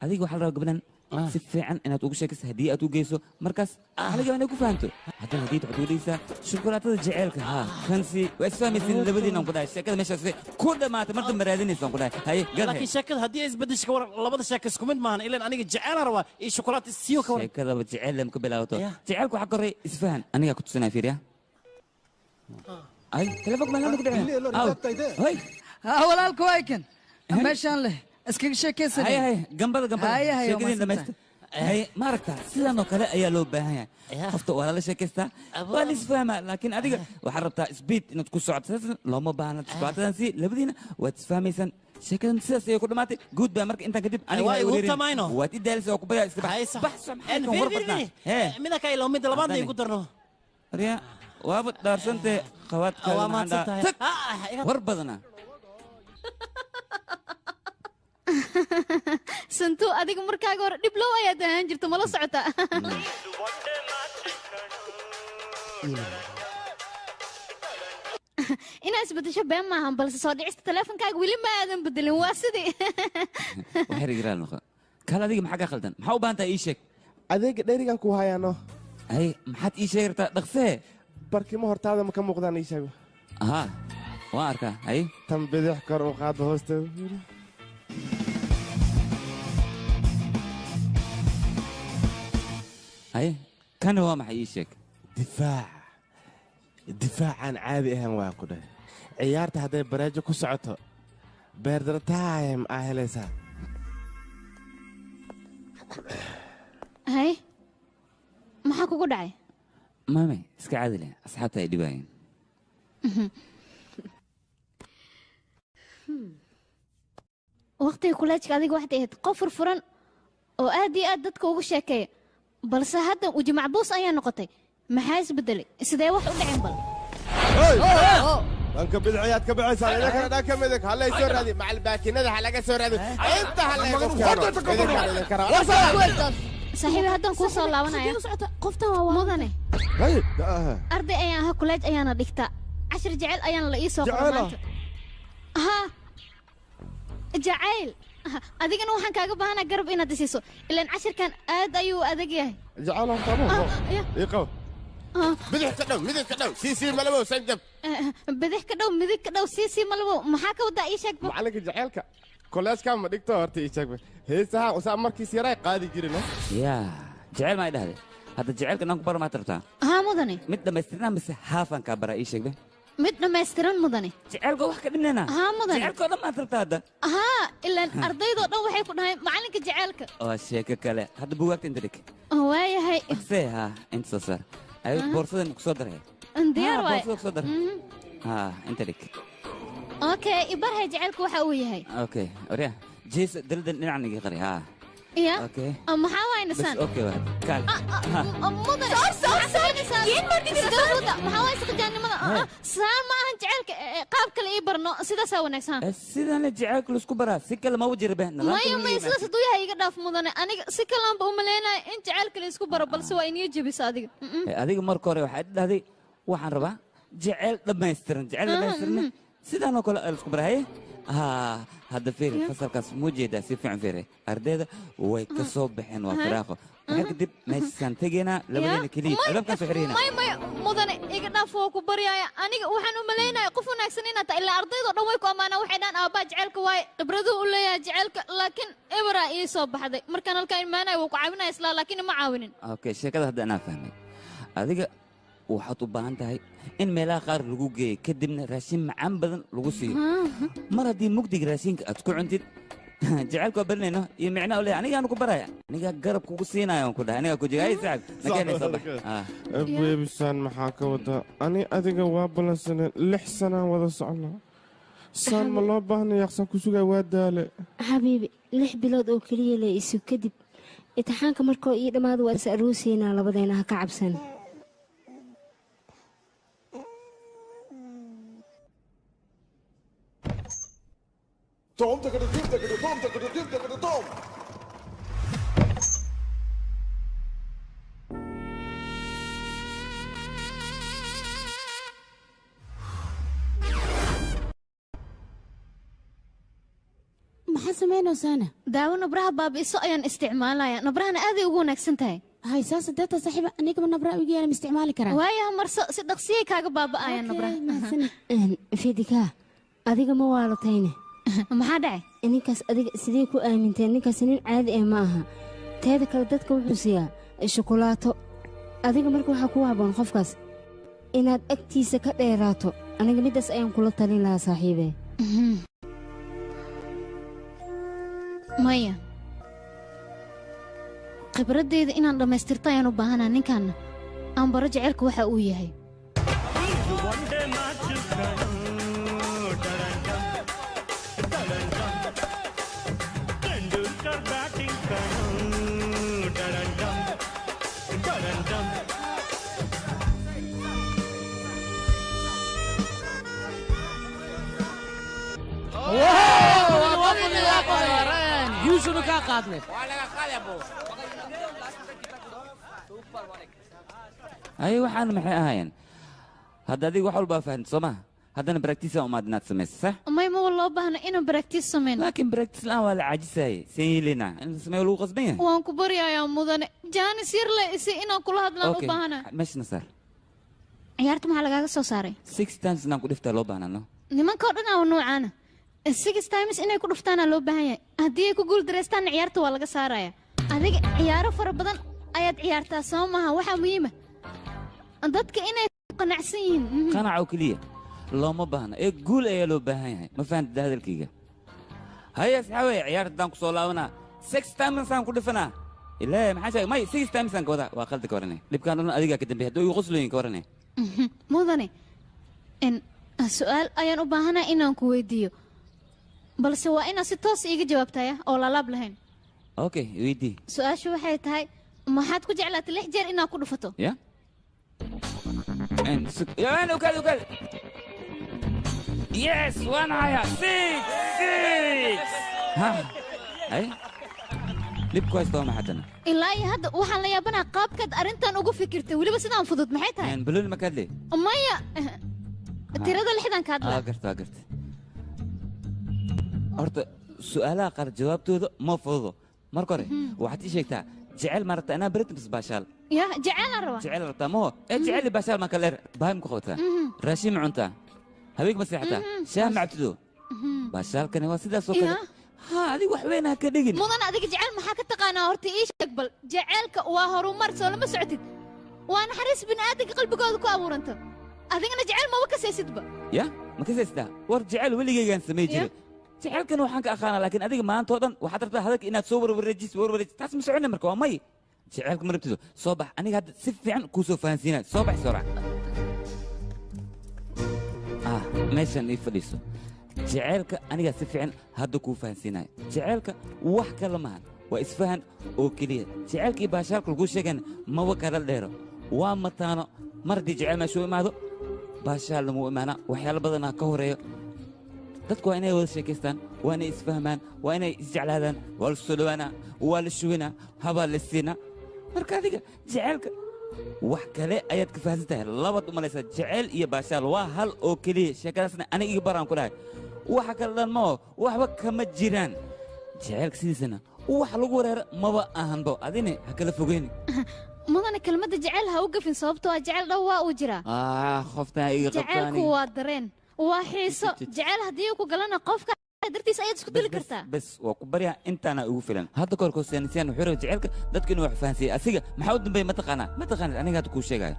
هذيك وحال قبلا سفعا أنا تقول شكس هدية تقيسو مركز على جمال يكون فهمته حتى الهدية تعطوليسا شوكولاتة جعلك خنسي وإسفهمي سين لبدي نوم قداي شكل مش أسفه كل ما تمرت مرادين يسون قداي هاي لكن شكل هدية إزبد شكور الله بدي شكس كومنت مان إلا أنا جعل روا شوكولاتة سيو كور شكل بجعل لهم كبلاوتو جعلك وحكوري إسفهان أنا كنت سنافيريا أي تلفق ما لهم كده هاي ولا الكوايكن ماشان له اسكيك شيكيسن هاي جنبها شيكين دمست هاي ما ركتها سيدنا كلا يا لو بها خفت ولا لا شيكستا ولا فاهمه لكن اديك وحربتها سبيد انه تكون سعد لو ما بانا تسبعت سي لبدينا وتفهميسن شكل سياسي يكون ماتي جود بامرك انت كدب انا واي واتي دالس او كبرى اسكبح بحث من كاي لو مد لبادنا يقدرنا ريا وابد دارسنت خوات كلام وربضنا santu adiga markaaga hore dhib loo ayaad ahaan jirto mala socota inaa isbedesho been maahan balse soo dhicista taleefonkaaga weli ma aadan bedelin waa sidii waxay rigiraan noqo kala adiga maxaa ka khaldan maxaa u baahan tahay ii sheeg adeega dheerigan ku hayaano ay maxaad ii sheegi kartaa dhaqsee barkimo hortaada ma ka muuqdaan ii sheego aha waan arkaa ay tan bidix kor u qaadba hoosteeda هاي كان هو محي شيك دفاع عن عادي اهم واقده عيارته هذا براجو كسعته بيردر تايم اهلسا هاي ما حكوا قدعي مامي اسك عادي له اصحابتها يدباين وقتي كلاتك adiga waxaad ahayd qof furfuran oo aad iyo aad dadka ugu sheekeeya balse hadda uji macbuus ayaa noqotay maxaa isbedelay sidee wax u dhaceen bal danka bidciyaad ka bixaysaa idinka dhanka midig halla soo raadi macal baakinada ha laga soo raadi inta halla saaxiibi haddaan kuu soo laabanaya qoftan waa mudane arday ayaan ahaa kuleej ayaana dhigtaa cashir jecel ayaana la ii soo qoray maanta ها جعيل أديك أنا وحنا كأجب أنا قرب إن تسيسو إلا عشر كان أيو أديك جعلهم طبعا يقو بدح كدو سيسي ملبو سنجب بدح كدو سيسي ملبو محاكا ودا إيشك معلك جعيلك كلاس كام مديك تورتي إيشك هيسها وسام مركز يراي قادي جرينا يا جعيل ما يده هذا جعيلك نكبر ما ترتا ها مدني مد ما استنى بس هافن كبر إيشك به مد ما يسترن مدني جعلك واحد كدننا ها مدني جعلك هذا ما ترتا هذا ها إلا أرضيض ودو وحي كنا معلك جعلك شيك كلا هذا بوقت عندك هواي هاي ها أنت صار أي بورصة إنك صدر هي اندير واي بورصة صدر أنت لك أوكي إبرها جعلك وحوي هاي أوكي أوريا جيس دلدل نعني قري يا اوكي maxaa waay بس nasaan اوكي واحد كال mudan yeen markii sidooda maxaa waay saqjaanimada saan ma ahan jaceelka qaab kale ii barno sidaas aa wanaagsan sidaan jaceelka la isku baraa si kale ma u jirbe maya sidaas haduu yahay iga dhaaf mudane aniga si kalaanba u maleynayo in jaceelka la isku baro balse waa inii jebisa adiga adiga marka hore waxaad dhahday waxaan rabaa jaceyl dhammaystiran sidaanoo kale la isku baraa هذا فيري فصل كاس موجودة سيفعن فيري أرديدا ويكسب بحين وفراخه هكذا ما يستنتجنا لبدين كليب ألم كان سحرينا ما مدن إجنا فوق بريا أنا وحنو ملينا يقفون أكسنين إلا أرديدا رويكم أنا وحدان أبا جعلك واي بردو ولا يا جعلك لكن إبرة يصوب حدا مركان الكائن معنا وقعبنا إسلا لكن ما عاونين أوكي شيء كذا هذا أنا فاهمي هذيك وحطوا بانتهاي إن ملا قار لجوجي كدمنا راسين معن بدن لجوسي مرة دي مقدق راسين أتكون عندي جعلك قبلنا إنه يمعنا ولا أنا كانوا كبرايا أنا قرب كوسينا يوم كده أنا كوجي هاي ساعد نكمل صباح بيبي سان محاكا ودا أنا أديك وابلا سنة لحسنا ودا صعنا سان ملا بهنا يحسن كوسوجا ودالة حبيبي لح بلاد أو كلية ليسو كدب اتحانك مركو إيد ما دو أسألوسينا لبدينا كعب سنة توم تكدو توم تكدو توم maxaa sameynaysaana daawo nabraha baabi'iso ayaan isticmaalaya nabrahana aad ay ugu wanaagsan tahay hay saas deeta saaxiiba anigaba nabraa ugu yeelan isticmaali karaa waayo marso si dhaqsiye kaaga baaba'aya nabraha fidika adiga ma waalatayne maxaa dhacay ninkaas adiga sidee ku aaminteen ninkaas nin caadi ah ma aha teeda kale dadka wuxuu siiyaa shukulaato adiga marka waxaa ku haboon qofkaas inaad agtiisa ka dheeraato aniga midaas ayaan kula talin lahaa saaxiibe maya khibradeyda inaan dhammaystirto ayaan u baahanaa ninkaanna aan baro jaceylka waxa uu yahay يوسف كا قادني أي وحنا محي أهين هذا دي وحول بفهم سما هذا أنا براكتيس أو ما دنات سمس صح؟ ما يمو والله بهنا إنه براكتيس سمين لكن براكتيس الآن ولا عاجز سيلنا إنه سمي ولو غصبين وان كبر يا مدن جاني سير لي سي إنه كل هذا لا بهنا مش نصر عيارت مع لقاك سوساري 6 times نقول إفتح لو بهنا نو نما كورنا ونوعنا 6 times إنه يكون فتانا لو بهاي هدي يكون درستان عيارته ولا قصارية هذيك عياره فربضن أيد عيارتها سومها وحا مهمة ضدك إنه قناعسين قناعوا كلية لو ما بهنا إيه قول إيه لو بهاي ما فهمت هذا الكيكة هيا سحوي عيارة دانك صولاونا 6 times نقول فنا إلا ما حاجة ما 6 times نقول وأقلت كورني اللي كانوا أديك كده بيهدوا يغسلون كورني مودني إن السؤال أيان أباهنا إنه كويديو بل سواء إن ستوس إيجي جوابتها أو لا لاب لهن أوكي ويدي سؤال شو حيت هاي ما حد كجعلت الحجر إنه كله فتو يا إن يا أنا وكل يس وأنا يا 6 ها أي لب كويس طبعا ما حدنا إلا هذا وحنا لا يبنا قاب كد أرنتان أوقف فكرته ولا بس أنا انفضت محيتها يعني بلون مكان ليه ما هي ترى هذا الحدان كادلا قرت أرت سؤالها قر جوابته ما فوضى مركوري وحتى شيكتا جعل مرت أنا بريت بس باشال يا جعل الروا جعل رتا مو جعل لي باشال ما كلر باهم كخوتها راشيم عنتا هبيك مسيحتها شاه معتدو باشال كان واسدا سوق ها هذه وحوينها كدقن مو أنا أديك جعل ما حكت تقانا هرتي إيش تقبل جعلك وهرو مرس ولا ما سعتد وأنا حريص بن آدك قلبك وذكو أبور أنت أديك أنا جعل ما وكسي سدبا يا ما كسي سدا ورجعل ولي جيجان سميجري جعل كان وحنك أخانا لكن أديك ما أنت وطن وحضرت هذاك إنها تصور ورجيس تحس مسعونا مركوا مي جعلك مربتدو صباح أنا هذا سف عن كوسو فانسينا صباح سرعة ماشان يفليسو جعلك أنا سف عن هذا كوفانسينا جعلك وح كلمان waa isfahan oo keliya jacaylkii baashaalka lagu sheegana maba kala dheero waa mataano mar haddii jacayl meeshuu imaado baashaal lamuu imaanaa waxyaalo badanaa ka horeeyo dadku waa inay wada sheekaystaan waa inay isfahmaan waa inay isjeclaadaan waa la soo dhowaanaa waa la shuginaa habaa la siinaa marka adiga jacaylka wax kale ayaad ka fahansan tahay labaad u malaysaa jacayl iyo baashaal waa hal oo keliya sheekadaasna aniga iga baraan ku dhahay waxa kale dhan mao waxba kama jiraan jacaylka sidiisana wax lagu wareera maba ahanbo adina ha kala fogeyni mudane kelmadda jacayl ha u gafin sababtoo ah jacayl dhow waa uu jiraa qoftaan iga jacaylku waa dareen waa xiiso jacayl haddii ku galana qofka dartiis ayaad isku dili kartaa bas waa ku baryaa intaana ugu filan hadda koorkoo seenisiyaan wuxuu rabay jacaylka dadku inuu wax fahansiiyey asiga maxaa u dambeeyey mataqaanid aniga hadda kuu sheegaayo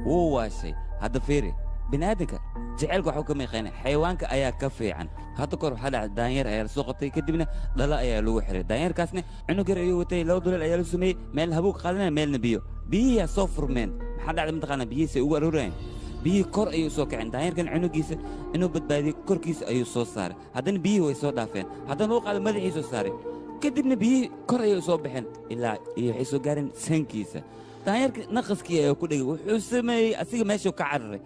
wuu waashay hadda fiiri bini'aadanka jacaylka waxuu ka miiqaynay xayawaanka ayaa ka fiican hadda koor waxaa dhacay daanyeer ayaa la soo qabtay kadibna dhala ayaa lagu xiray daanyeerkaasna cunug yar ayuu watay laba duleel ayaa la sameeyey meel habuug qaadanaya meelna biyo biyihiyaa soo furmeen maxaa dhacday mataqaanaa biyihiisay ugu aroorayeen biyihii kor ayuu soo kaceen daanyeerkan cunugiisa inuu badbaadiyo korkiisa ayuu soo saaray haddana biyihii way soo dhaafeen haddana uu qaado madaxii soo saaray kadibna biyihii kor ayay soo baxeen ilaa iyo waxay soo gaareen sankiisa daanyeerka naqaskii ayaa ku dhegay wuxuu sameeyey asiga meeshuu ka cararay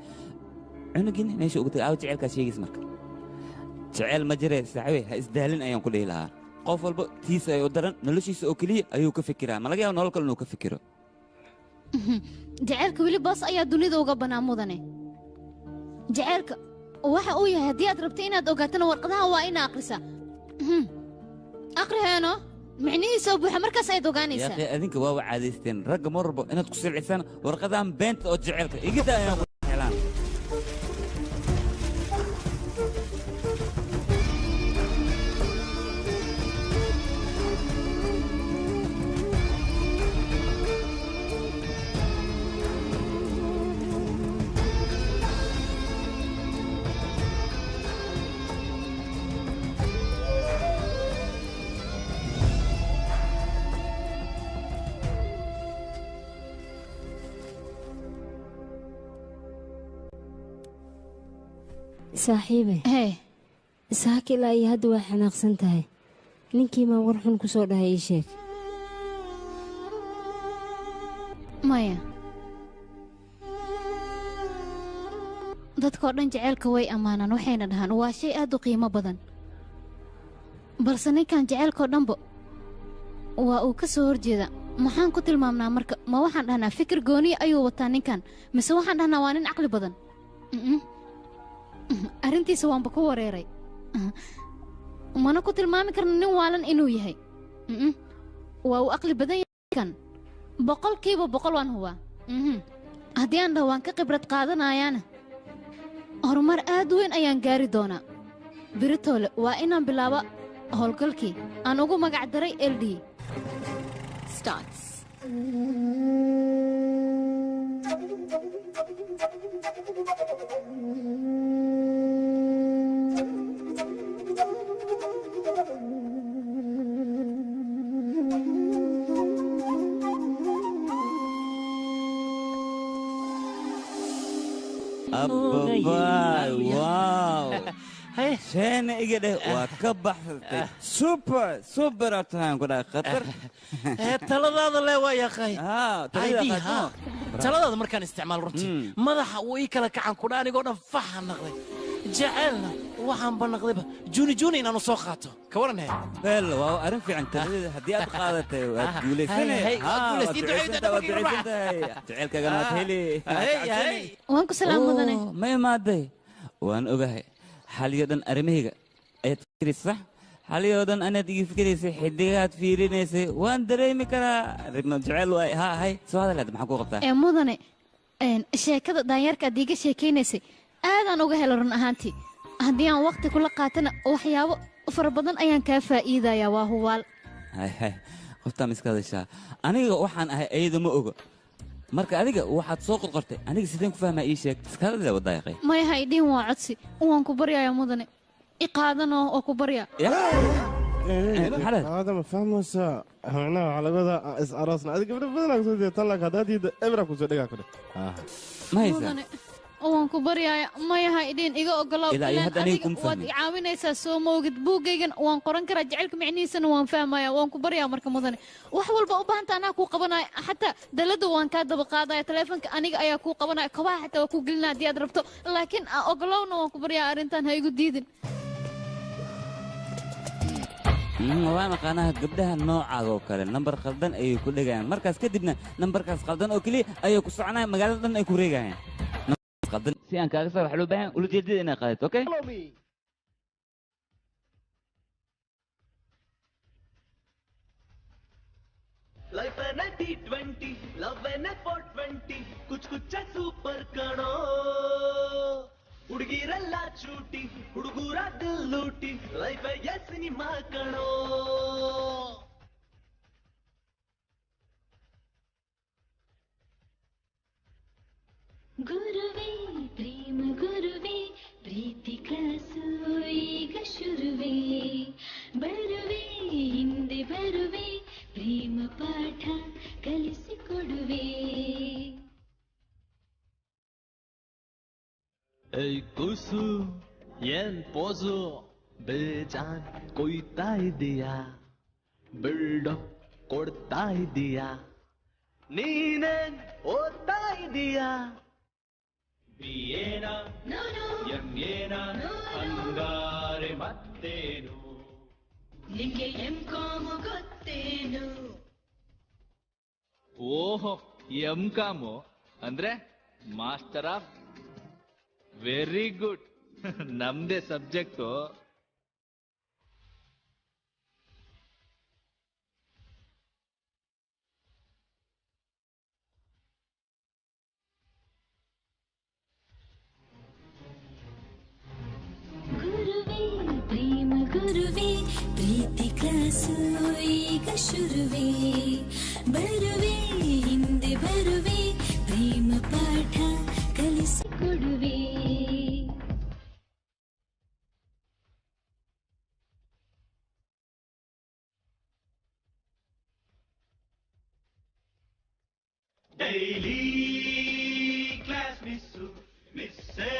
cunugiina meesha ugu tagay aawo jaceylkaa sheegays marka jaceyl ma jiree saaxiibey ha isdaalin ayaan ku dhihi lahaa qof walba tiisa ay u daran noloshiisa oo keliya ayuu ka fikiraa ma laga yaaba nolol kale inuu ka fikiro jacaylka weli boos ayaa dunida uga bannaa mudane jacaylka waxa uu yahay haddii aad rabto inaad ogaatana warqadaha waa ina akhrisaa akhriheeno micnihiisoo buuxa markaas ayaad ogaanaysaa yaaqi adinka waaba caadaysteen ragga mar walba inaad ku silcisaan warqadahan beenta oo jaceylka igida ayaan ku helaan saaxiibe saaka ilaa iyo hadda waa xanaaqsan tahay ninkiimaa war xun ku soo dhahay ii sheeg maya dadkao dhan jaceylka way ammaanaan waxayna dhahaan waa shay aad u qiimo badan balse ninkan jaceylkao dhanba waa uu ka soo horjeeda maxaan ku tilmaamnaa marka ma waxaan dhahnaa fikir gooniya ayuu wataa ninkan mise waxaan dhahnaa waa nin caqli badan arrintiisa waanba ku wareeray mana ku tilmaami karna nin waalan inuu yahay waa uu aqli badan yahay kan 100% waan hubaa haddii aan dhaho waan ka khibrad qaadanayaana horumar aad weyn ayaan gaari doonaa biritoole waa inaan bilaabo howlgalkii aan ugu magac daray ld واو شين إجده وكبحتي سوبر أتهان كده خطر taladaada le waa yaqay taladaada markaan isticmaal runtii madaxa uu ii kala kacan kudha anigoo dhan faxa naqday jaceelna waxaan banaqdayba juni inaan u soo qaato ka waran he beel waa arrin fiican taladeeda haddii aad qaadatay waad guulaysanay jaceelkaagana waad heli waan ku salaam mudane ma imaaday waan ogahay xaliyo dhan arrimahayga ayaad fikiraysa sax xaliyoo dhan anaad igi fikiraysay xidigaad fiirinaysay waan dareemi karaa ribno jecel waay ha ahay soo hadaleed maxaa ku qabtaa mudane sheekada daanyeerka aad iiga sheekaynaysay aadaan uga helo run ahaantii haddii aan waqti kula qaatana waxyaabo fara badan ayaan kaa faa'iidayaa waa hubaal qoftaa miska hadashaa aniga waxaan ahay ayada ma oga marka adiga waxaad soo qorqortay aniga sideen ku fahmaa ii sheeg iskaalada wadaayaqay maya haydhiin waa codsi waan ku baryayaa mudane iqaadanoo oo ku barya هذا ما فهمه سا هنا على قدا اس اراسنا هذه قبل بدنا كسو tan la kadaadida ebra ku soo dhigaa kale ma haysa waan ku baryaaya mayaha idin iga ogolow Ilaa iyo hadda aniga kuma waad fahmin. i caawinaysaa soo moogid buuggaygan waan qoran karaa jacaylka micnihiisana waan fahmaya waan ku baryaa marka mudane wax walba u baahanta anaa kuu qabanaya xataa dalada waan kaa daba qaadaya taleefanka aniga ayaa kuu qabanaya kabaha xataa waa kuu gelinaya haddii aad rabto laakiin ogolowna waan ku baryaa arrintan ha igu diidin waa naqaanaha gabdhaha noocaaga oo kale nambar khaldan ayay ku dhegayaan markaas kadibna nambarkaas khaldan oo keliya ayay ku soconayaan magaalada dhan ay ku wareegayaan nambarkaas khaldan si aan kaaga soo waxa loo baahan ulajeedada inaad qaadato okay Life and a T20, love and a 420, कुछ कुछ super करो ಹುಡುಗಿರೆಲ್ಲ ಚೂಟಿ ಹುಡುಗೂರ ಲೂಟಿ life cinema ಕಣೋ ಗುರುವೇ ಪ್ರೇಮ ಗುರುವೇ ಪ್ರೀತಿ ಕಲಸು ಈಗ ಶುರುವೇ ಬರುವೆ ಹಿಂದೆ ಬರುವೆ ಪ್ರೇಮ ಪಾಠ ಕಲಿಸಿಕೊಡುವೆ ಏಯ್ ಕೂಸು ಏನ್ ಪೋಸು ಬೇಜಾನ್ ಕೊಯ್ತಾ ಇದೀಯಾ ಬಿಲ್ಡಪ್ ಕೊಡ್ತಾ ಇದೀಯಾ ನೀನೇನ್ ಓದ್ತಾ ಇದೀಯಾ ಬಿಯೇನ ಎಂಗೇನ ಹಂಗಾರೆ ಮತ್ತೇನು ನಿಂಗೆ ಎಂ.ಕಾಮ್ ಗೊತ್ತೇನು ಓಹೋ ಎಂ.ಕಾಮ್ ಅಂದ್ರೆ ಮಾಸ್ಟರ್ ಆಫ್ ವೆರಿ ಗುಡ್ ನಮ್ದೇ ಸಬ್ಜೆಕ್ಟು ಗುರುವೇ ಪ್ರೇಮ ಗುರುವೇ ಪ್ರೀತಿ ಕ್ಲಾಸು ಈಗ ಶುರುವೇ ಬರುವೆ ಹಿಂದೆ ಬರುವೆ ಪ್ರೇಮ ಪಾಠ ಕಲಿಸಿಕೊಡುವೆ ಡೈಲಿ ಕ್ಲಾಸ್ ಮಿಸ್ಸು ಮಿಸ್ಸೇ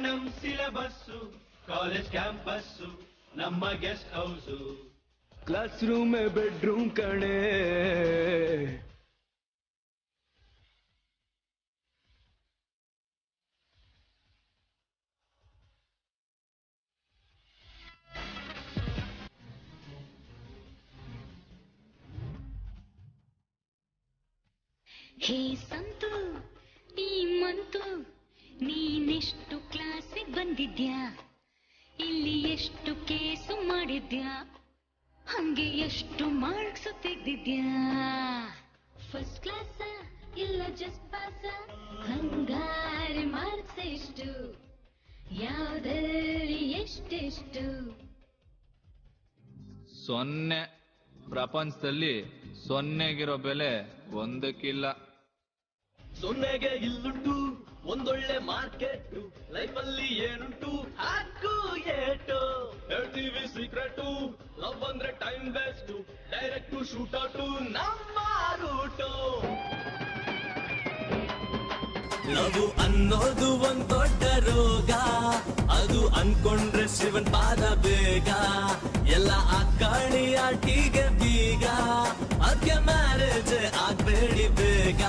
ನಮ್ ಸಿಲೆಬಸ್ಸು ಕಾಲೇಜ್ ಕ್ಯಾಂಪಸ್ಸು ನಮ್ಮ guest house class room bedroom ಕಣೆ ಹೇ ಸಂತು ಈ ಮಂತು ನೀನೆಷ್ಟು ಕ್ಲಾಸಿಗೆ ಬಂದಿದ್ಯಾ ಇಲ್ಲಿ ಎಷ್ಟು ಕೇಸು ಮಾಡಿದ್ಯಾ ಹಂಗೆ ಎಷ್ಟು ಮಾರ್ಕ್ಸ್ ತೆಗ್ದಿದ್ಯಾ ಫಸ್ಟ್ ಕ್ಲಾಸ ಇಲ್ಲ ಜಸ್ಟ್ ಪಾಸ ಹಂಗಾರೆ ಮಾರ್ಕ್ಸ್ ಎಷ್ಟು ಯಾವ್ದ್ರಲ್ಲಿ ಎಷ್ಟೆಷ್ಟು ಸೊನ್ನೆ ಪ್ರಪಂಚದಲ್ಲಿ ಸೊನ್ನೆಗಿರೋ ಬೆಲೆ ಒಂದಕ್ಕಿಲ್ಲ ಸೊನ್ನೆಗೆ ಇಲ್ಲುಂಟು ಒಂದೊಳ್ಳೆ ಮಾರ್ಕೆಟ್ ಲೈಫಲ್ಲಿ ಏನುಂಟು ಹಾಕು ಏಟು ಹೇಳ್ತೀವಿ ಸೀಕ್ರೆಟು ಲವ್ ಅಂದ್ರೆ time waste direct shoot out ನಮ್ಮ ರೂಟು ಲವ್ ಅನ್ನೋದು ಒಂದ್ ದೊಡ್ಡ ರೋಗ ಅದು ಅನ್ಕೊಂಡ್ರೆ ಶಿವನ್ ಪಾದ ಬೇಗ ಎಲ್ಲ ಆಕಾಳಿ ಆಟಿಗೆ ಬೀಗ ಅದ್ಕೆ ಮ್ಯಾರೇಜ್ ಆಗ್ಬೇಡಿ ಬೇಗ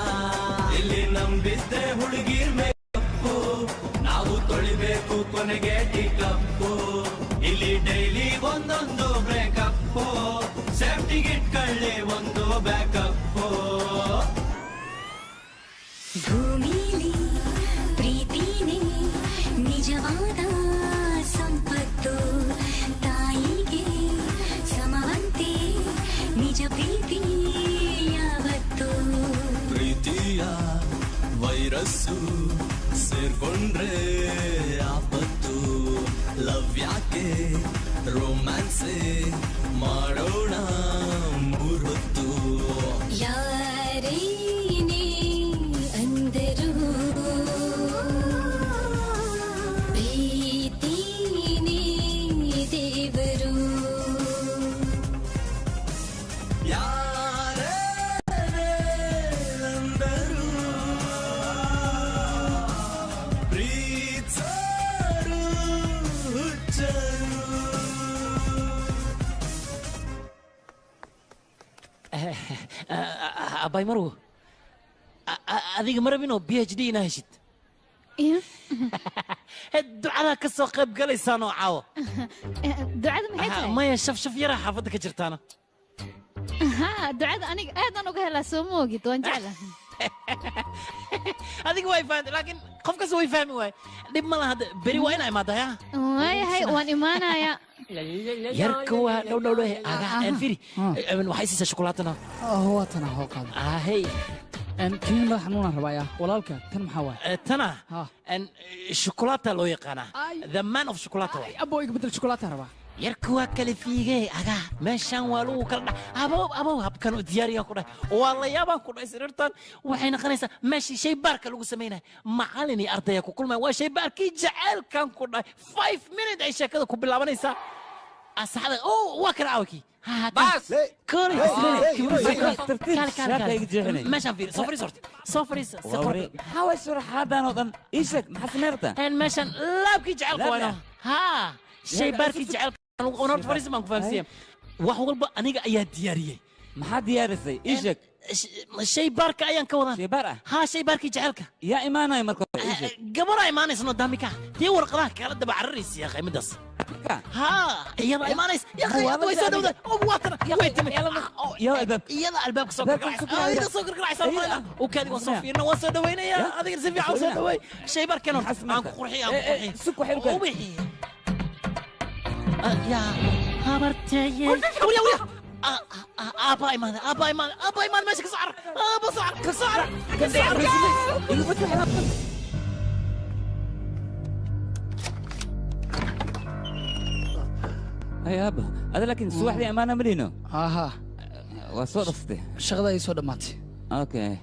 ಇಲ್ಲಿ ನಂಬಿದ್ದೆ ಹುಡುಗಿ ಮೇಕಪ್ಪು ನಾವು ತೊಳಿಬೇಕು ಕೊನೆಗೆ ಟೀ ಕಪ್ಪು ಇಲ್ಲಿ ಡೈಲಿ ಒಂದೊಂದು ಬ್ರೇಕಪ್ಪು ಸೇಫ್ಟಿಗೆ ಇಟ್ಕೊಳ್ಳಿ ಒಂದು ಬ್ಯಾಕಪ್ಪು ಭೂಮಿಲಿ ಪ್ರೀತಿನೇ ನಿಜವಾದ ಸಂಪತ್ತು ತಾಯಿಗೆ ಸಮವಂತೆ ನಿಜ ಪ್ರೀತಿ ಯಾವತ್ತು ಪ್ರೀತಿಯ ವೈರಸ್ಸು ಸೇರ್ಕೊಂಡ್ರೆ ಆಪತ್ತು ಲವ್ ಯಾಕೆ ರೊಮ್ಯಾನ್ಸೇ ಮಾಡೋಣ ಮೂರೊತ್ತು ಯಾರೇನೇ ಅಂದರು ಪ್ರೀತಿನೇ ದೇವರು ಯಾರೇ ಅಂದರು abay marwo adiga ma rabin oo PhD ina heshid ducada ka soo qayb galaysaa noo caawo ducada maxay tahay maya shafshaf yara xaafadda ka jirtaana ducada aniga aadaan uga helaa soo ma ogid waan jeclahay adiga way fahamtay laakiin qof kasta way fahmi waay dhib ma laha beri waa inaa imaadaya waayahay waan imaanayaa yarka waa dhowdhowdhe aga firi waxay siisaa shokolaatana waatana hoo qaada hey kiniin madax xanuunaan rabaaya walaalka tan maxaa waay tana shokolaata loo yaqaanaa the man of shokolaata waay abo iga bedel shokolaata rabaa yarka waa kala fiigee aga meeshaan waa lagu kala dhac abow habkan u diyaariyaan ku dhahay waa la yaabaan ku dhahay sariirtan waxay noqonaysaa meeshii shay baarka lagu samaynaya macallin iyo ardaya ku kulmaya waa shay baarkii jaceylkan ku dhahay 5 minutes ay sheekada ku bilaabanaysaa asaxda waa kana caawkii بس كوري ماشي فير صفري صورتي صفري صفري حاول شرح هذا نظن ايشك ما حسمرته ماشي لا بكي جعلك وانا ها شي باركي جعلك انا فريز ما كفانسيم wax walba aniga ayaa diyaariyay maxaa diyaarisay iishak shay baarka ayaan ka wadaa shay baar ah haa shay baarkii jaceelka yaa imaanaya marka iishak gabadha imaanaysa daamika tii warqadaha kala daba cararaysa yaa qiimidaas ها يلا ايمانيس يا اخي way soo dhawday oo waatan way timid يا الباب يلا الباب soo gargarac soo gargarac oo kaadi waa soo fiirna waa soo dhaweynaya adiga si fiican soo dhaway shay baarkan aan ku qurxiyo suq waxay oo wixii يا habartay wariya ابا ايمان ماشي كسعر كسعر يا ابا هذا لكن سواح لي امانه ملينو ها وصرفتي الشغله اي سو دماتي اوكي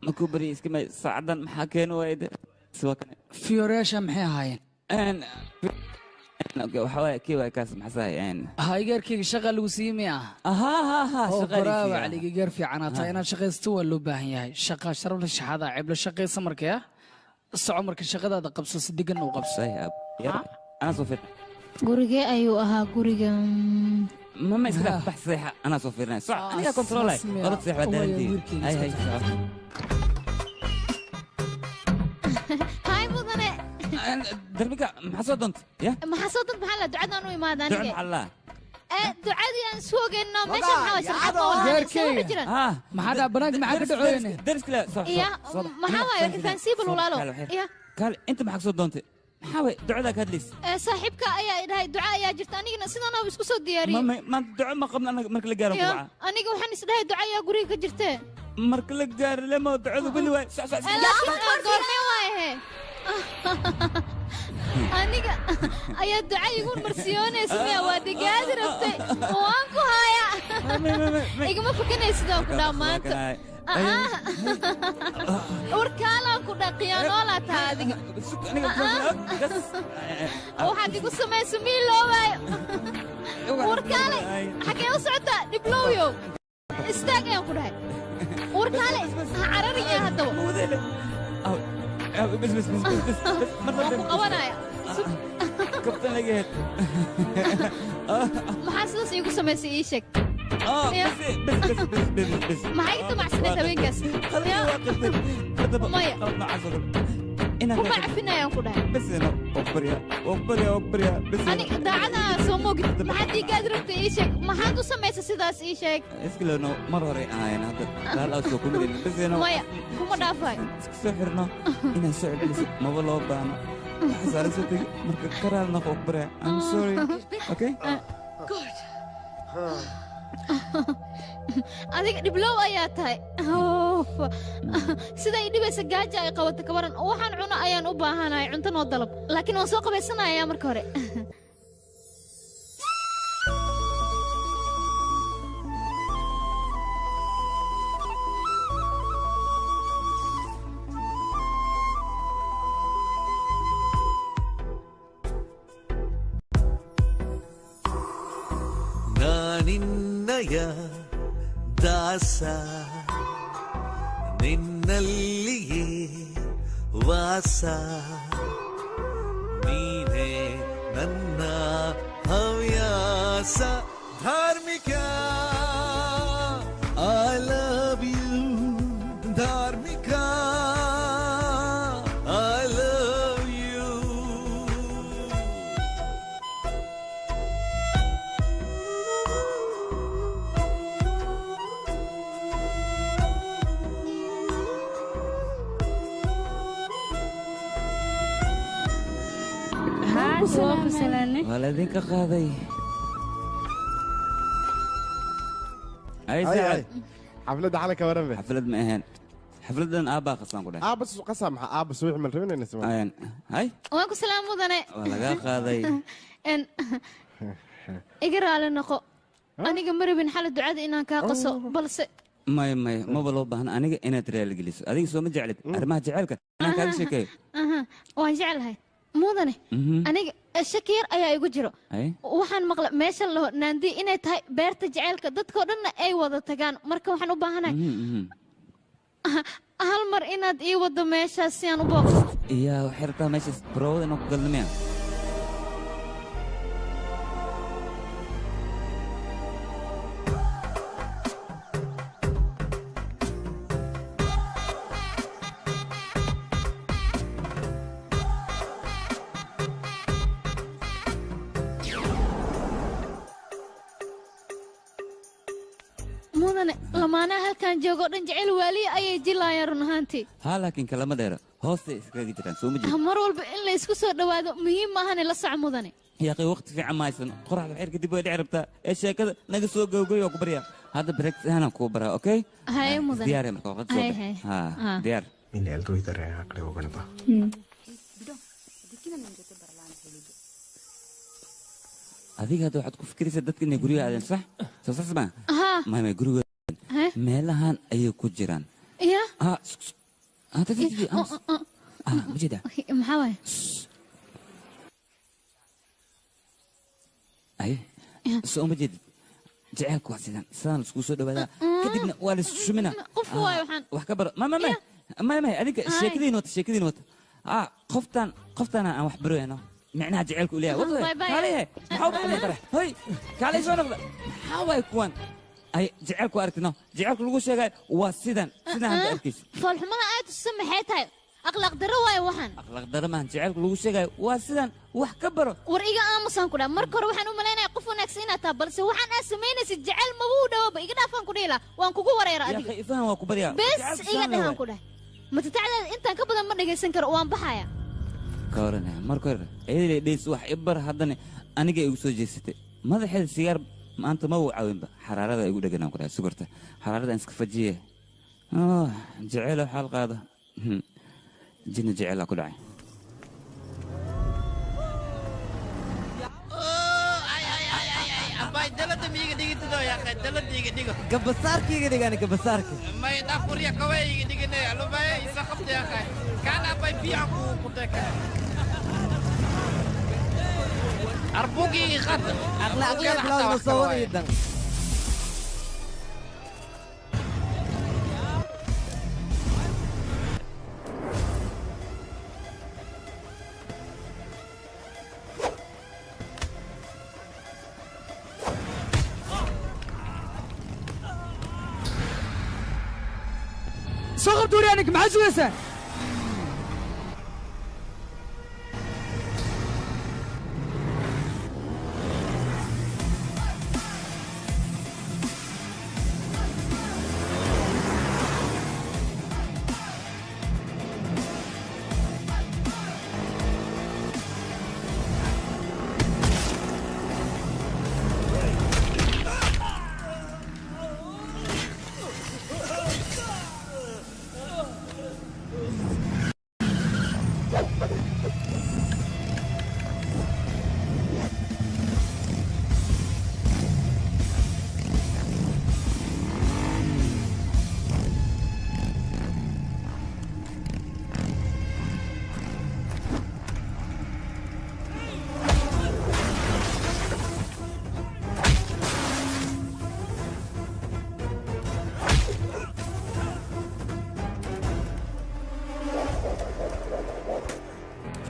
مكو بريس كما صعدا محاكين وايد سواء فيوريشا محي هاين اوكي وحواي كيف كاس محساي هاي غيركي شغل وسيميا ها شغل عليك غير في عناتا انا شقيستو لو باهن yahay shaqa sharaf la shaxada cib la shaqeysa markay عمرك shaqadaada qabso si digan u qabso انا صفيت gurigee ayuu ahaa guriga ماما اسكت بحصيحه انا صفيرنا صح انا كنترول قلت صيح بدلتي هاي هاي مدنه دربك ما حصدنت يا ما حصدنت محل دعاء انه ما داني دعاء الله دعاء ان سوقنا ماشي حاول سرحه ها ما حدا بناك ما حدا دعوينه درس لا صح يا ما حاول فانسيب الولالو يا قال انت ما حصدنت حاول دعاءك هدليس صاحبك ايا دهاي دعاء يا جرت انينا sidana isku soo diyaariyay ما دعاء ما قبل marka la gaaro dacaa aniga waxaan isdahay dacaa ya guriga ka jirtee marka la gaaro lama dacadu bali way goormee waaye aniga ayaa dacaa igu marsiyoonaysa miya waa digaadi rabtay waan ku haya igama fakanaysidoo ku dhammaanta warkaalaan ku dhaqiyaanoola taa adiga waxaad igu samayso miiloo waayo warkaale xagee u socotaa dhiblowyow istaag ayaan ku dhahay warkaale ha carariya haddaba waan ku qabanaya maxaa sidaas iigu samaysay ii sheeg maxay inta macsaneed habeenkaas maya kuma cafinayaan ku dhahay ani daacadaa soo moogid maxaad diigaad rabta ii sheeg maxaad u samaysa sidaas ii sheeg iskilano mar hore ahayn hadda laalaasoo ku midin maya kuma dhaafaay soo xirno inaan soo celiso maba loo baano xasaarasatay marka karaal noqo barya I'm sorry okay good adiga dhiblow ayaa tahay sida ay dhibaysa gaaja ay qabato kabaran waxaan cuno ayaan u baahanahay cunto noo dalab laakiin waan soo qabaysanayaa marka hore ನಾನಿನ್ನಯ ದಾಸ ನಿನ್ನಲ್ಲಿಯೇ ವಾಸ ನೀನೇ ನನ್ನ ಹವ್ಯಾಸ ಧಾರ್ಮಿಕ I waa laydinka qaaday ay saacad xafladda xalay ka waran xaflad ma ahayn xafladan aabbaa qasaan ku dhahay aabas qasa maxaa aabas wixii mal rabinayna ayan hay waan ku salaam mudane waa lagaa qaaday iga raali noqo aniga ma rabin xala ducada inaan kaa qaso balse maya maba loo baahna aniga inaad raaligeliso adiga soo ma jeclid arrimaha jaceylka inaan kaaga sheekeeyo waan jeclahay mudane aniga shaki yar ayaa igu jiro waxaan maqla meesha laho naandi inay tahay beerta jaceylka dadkoo dhanna ay wada tagaan marka waxaan u baahanahay hal mar inaad ii wado meeshaas si aan u booqdo yaa waxay rabtaa meeshaas baroowada inaan ku galno miya mudane lamaanaha halkaan joogo dhan jecel waaliya ayay jilaayaan run ahaantii haa laakiin kalama dheero hoostay iskaga jiraan soo ma jeed mar walba in la isku soo dhowaado muhiim maahane la soco mudane yaaqay waqti fiican ma haysan qoraxda waxyar kadib way dhici rabtaa ee sheekada naga soo gowgoy oo ku baryaa hadda breakfast ahaan kuu baraa okay haye mudane diyaar marka waqti soo haa diyaar ಇಲ್ಲಿ ಎಲ್ಲರೂ ಇದ್ದಾರೆ ಆ ಕಡೆ ಹೋಗೋಣ ಬಾ adiga hadda waxaad ku fikiraysaa dadka inay guriga aadeen sax soo sax ma may guriga meelahan ayay ku jiraan ya ma jeeda maxaa waay ay soo ma jeedid jaceelku waa sidaan isku soo dhawaadaa kadibna waa la shumina qofku waay waxaan wax ka baro ma adiga sheekadiin wata qoftaan aan wax barayno معناها جعلك وليها والله عليه حاول عليه ترى هاي كالي شو نقدر حاول كوان أي جعلك وأركنا جعلك لقول شيء واسيدا سيدا عند أركيس فالحمد آيات السم حيتها أقلق دروا وحن أقلق درما جعلك لقول شيء واسيدا وح كبره وريجا أمسان كذا مركر وحن وملينا يقفون أكسينا تابل سوحن أسمينا سجعل مبودا وبيجنا فان كذيلا وانكو ورا يا أخي فهم وكبريا بس إيجنا هان كذا ما تتعلم أنت كبدا مرة جالسين كر وان بحايا كورنا مركور إيه ليس واحد إبر هذا أنا جاي أقول جيستي ماذا حد سيار ما أنت ما هو عاوين حرارة يقول لك أنا كذا سكرته حرارة أنسك فجيه جعله حلقة هذا جن جعله كل عين دلت ميجي ديجي تدو يا أخي دلت ديجي ديجو كبسارك يجي ديجاني كبسارك ما يدافور يا كوي يجي ديجي نه لو باي يسقط يا أخي كان أباي بيعكو كتك أربوكي خد أخلاقية بلاو مصور يدن سوق دوريانك مع سويسة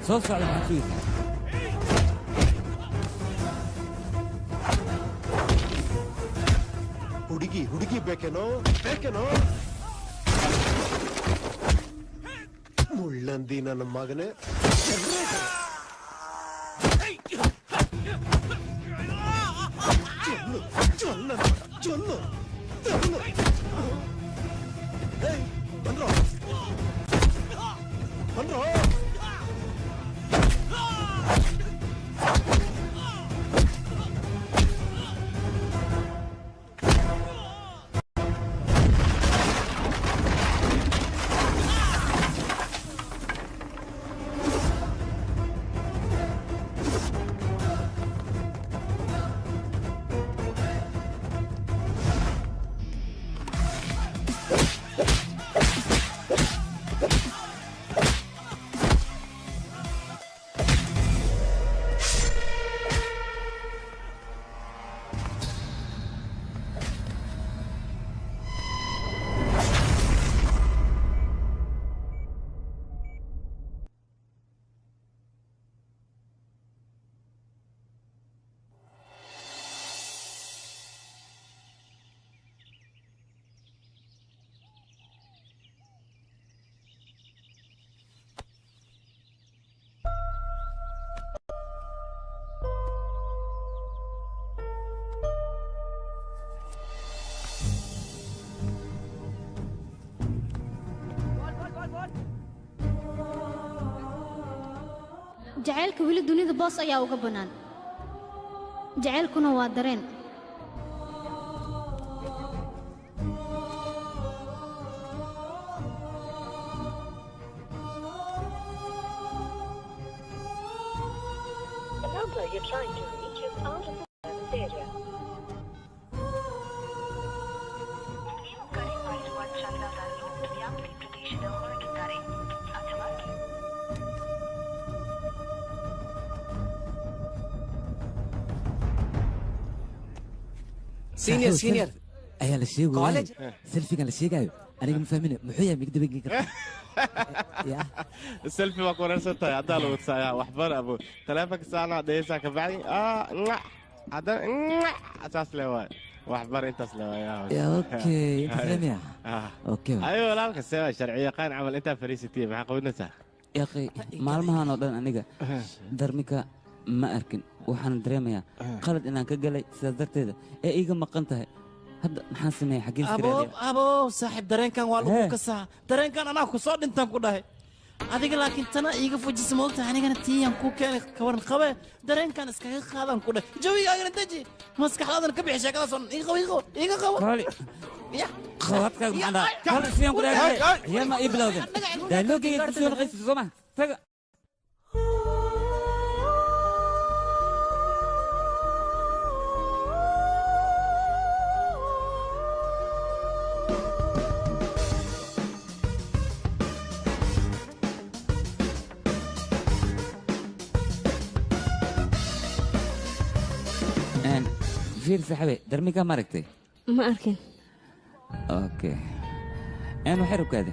صوص على محسوس ಹುಡುಗಿ ಬೇಕೇನೋ ಮುಳ್ಳಂದಿ ನನ್ನ ಮಗನೇ ಚೊಲ್ಲು ಬಂದ್ರೋ jacaylka weli dunida boos ayaa uga bannaan jacaylkuna waa dareen The number you're trying to reach is out of the area. ನೀವು ಕರೆ ಮಾಡಿರುವ ಚಂದಾದಾರರು ವ್ಯಾಪ್ತಿ ಪ್ರದೇಶದ ಹೊರಗಿದ್ದಾರೆ ಅಥವಾ senior ayaa la sheegayo selfigan la sheegayo aniga ma fahmin muxuu yahay migdaba gii karta selfie waa qoraysan tahay haddaa lagu tusaayaa waxbar abo taleefanka saanaa dhayeysaa ka bacdi haddana saas le waay waxbar intaas le okay intaas le miya okay ayo walaalka sewa sharci yaqaan camal intaa fariisatiye maxaa qabanaysaa yaqi maalmahan oo dhan aniga darmika ma arkin waxaan dareemayaa qalad inaan ka galay sidaas darteeda ee iiga maqan tahay hadda maxaan sameeyey xaggeen abo saaxiib dareenkan waa lagu kasaa dareenkan anaa ku soo dhintaan ku dhahay adiga laakiin tana iiga fujisa moogtahay anigana tiiyaan ku keenay kawaran qabe dareenkan iskaga qaadaan ku dhahay jawigaagana deji maskaxdaadana ka bixi sheekadaas oo iiga qabo qaladkaaga maxaan dhahay kala siyaan ku dhahay yaa ma ii bilowdeen daaloogayga ku soo naqaysa soo ma taga فير صاحبي درميكا ما ركتي ما أركن اوكي انا وحرك هذا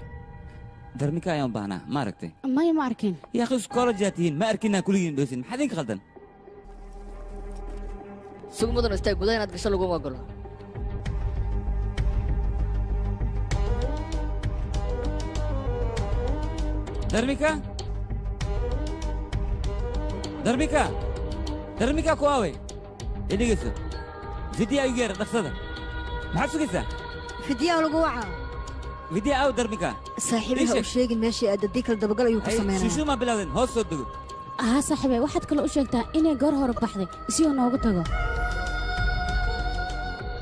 درميكا يوم بانا ما ركتي ما أركن يا اخي سكولا جاتين ما اركنها كلين دوسين حدين خلدن سوق مدن استاي غداyn aad gasho lagu magalo درميكا كواوي إليجسو فيديو يجير دخسده ما حسوكيسا فيديو لو وعا فيديو أو درميكا صاحبي هو شيء ماشي أديك الدبقة يو كسمينا شو ما بلادن هو صدق صاحبي واحد كله أشجعته إني جار هرب بحدي سيو نوقو تجا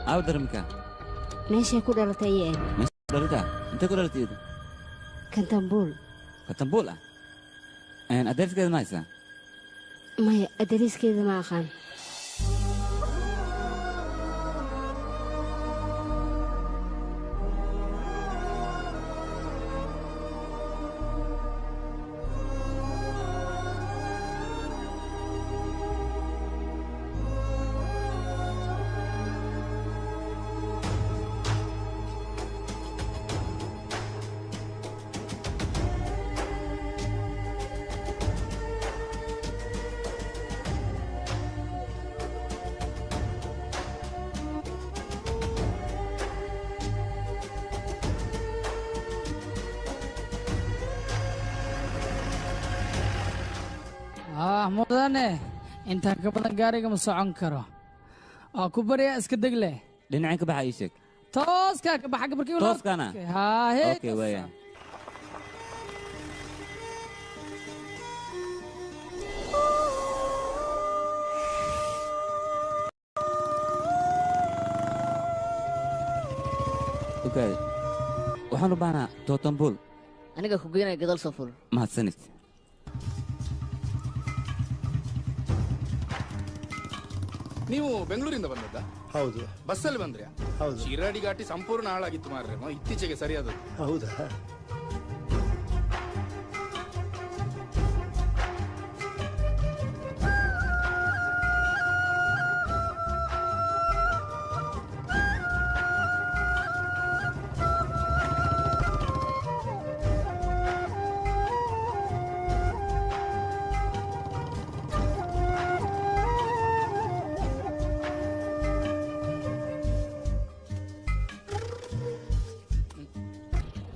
أو درميكا ماشي كل رتيه ماشي درتا أنت كل رتيه كنتنبول أنا أدرس كذا ما يسا ما أدرس كذا ما خان mudane intaan ka badan gaariga ma socon karo ku bariya iska deg leh dhinacin ka baxa ii sheeg tooskaa ka baxa gabarkii tooskana okay waya okay waxaan u baahnaa tootanbul aniga ku geynaya gadal soo ful mahadsanid ನೀವು ಬೆಂಗಳೂರಿಂದ ಬಂದದ್ದ ಹೌದು ಬಸ್ಸಲ್ಲಿ ಬಂದ್ರಿ ಹೌದು ಶಿರಾಡಿ ಘಾಟಿ ಸಂಪೂರ್ಣ ಹಾಳಾಗಿತ್ತು ಮಾರ್ರೆ ಇತ್ತೀಚೆಗೆ ಸರಿಯಾದದ್ದು ಹೌದಾ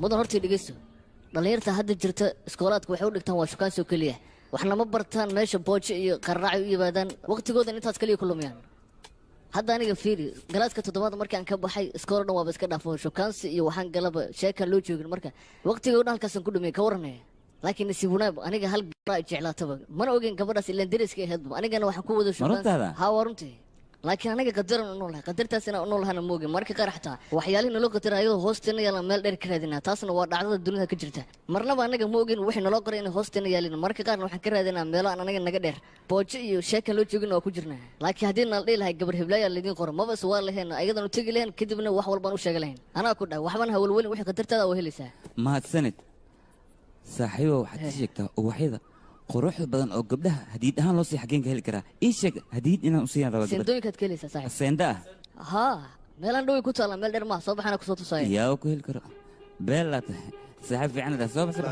mudan hortii dhegeyso dhallinyarta hadda jirta iskoolaadka waxay u dhigtaan waa shukaan soo keliya waxna ma bartaan meesha boojo iyo qarraacay u yimaadaan waqtigoodan intaas keliya ku lumiyaan hadda aniga fiiri galaaska toddobaad markii aan ka baxay iskool dhan waaba iska dhaafo shukaansi iyo waxaan galaba sheekaan loo joogin marka waqtigoodan halkaasaan ku dhumiyay ka waranaya laakiin nasiib wanaag aniga hal راي جعلاتها ما اوجين gabadhaas ilaan deriska ahayd anigana waxaan ku wada Maruntaada? ha waruntii laakiin anaga qadaran u noolahay qadartaasina u noolahana mooge marka qaar xataa waxyaalihi naloo qadarayo hoosteena yaala meel dheer ka raadinaa taasna waa dhacdada dunida ka jirta marnaba anaga moogin wixii naloo qoray in hoosteena yaalin marka qaarna waxaan ka raadinaa meelo aan anaga naga dheer boojo iyo sheeka loo joogin oo ku jirnaa laakiin haddii nala dhihi lahay gabar heblaaya laydin qoro maba is waa laheen ayadan u tegi laheen kadibna wax walbaan u sheegi lahayn anaa ku dhahay waxbaan hawlwelin wixii qadartaada oo helaysaa mahadsanid saaxiibo waxaad ii sheegtaa ubaxyada quruxda badan oo gabdhaha hadiid ahaan loo sii xageen ka heli karaa ii sheeg hadiid inaan u siiyaan rabaa sendooyinkaad ka helaysaa saaxiib seenda ah haa meelaan dhowi ku taalla meel dheer maaha soo baxana kusoo tusaaya yaa ku heli karo beelaa tahay saaxiib fiican daa soo baxsa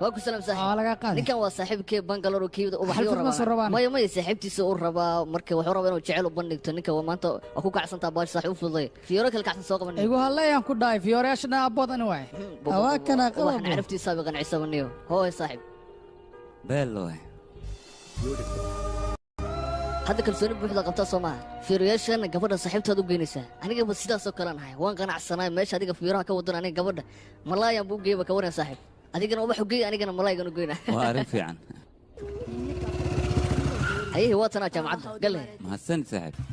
waa ku salaam saaxiib ninkan waa saaxiibkee bangalore kiibada ubaxyo rabaa maya maya saaxiibtiisa u rabaa marka wuxuu rabaa inuu jecel u bandhigto ninka waa maanta waa ku kacsantaa baash saaxiib u fududay fiyoore kale kacsan soo qaban igu hallayaan ku dhahay fiyooreyaashana aboodan waay awaa kana qalab waxaan caraftiisa ba qancisabaniyo hooy saaxiib beelo hadda kalsooni buuxda qabtaa soo maaha fiyoreyaashana gabadha saaxiibtaad u geynaysaa anigaba sidaasoo kale nahay waan qanacsanaay meesha adiga fiyooraha ka wadan aniga gabadha malaayaan buu geeyba ka waran saaxiib adigana ubax u geey anigana malaaygan u geyna waa arrin fiican haye waa tanaa jaamacadda galle mahadsanid saaxiib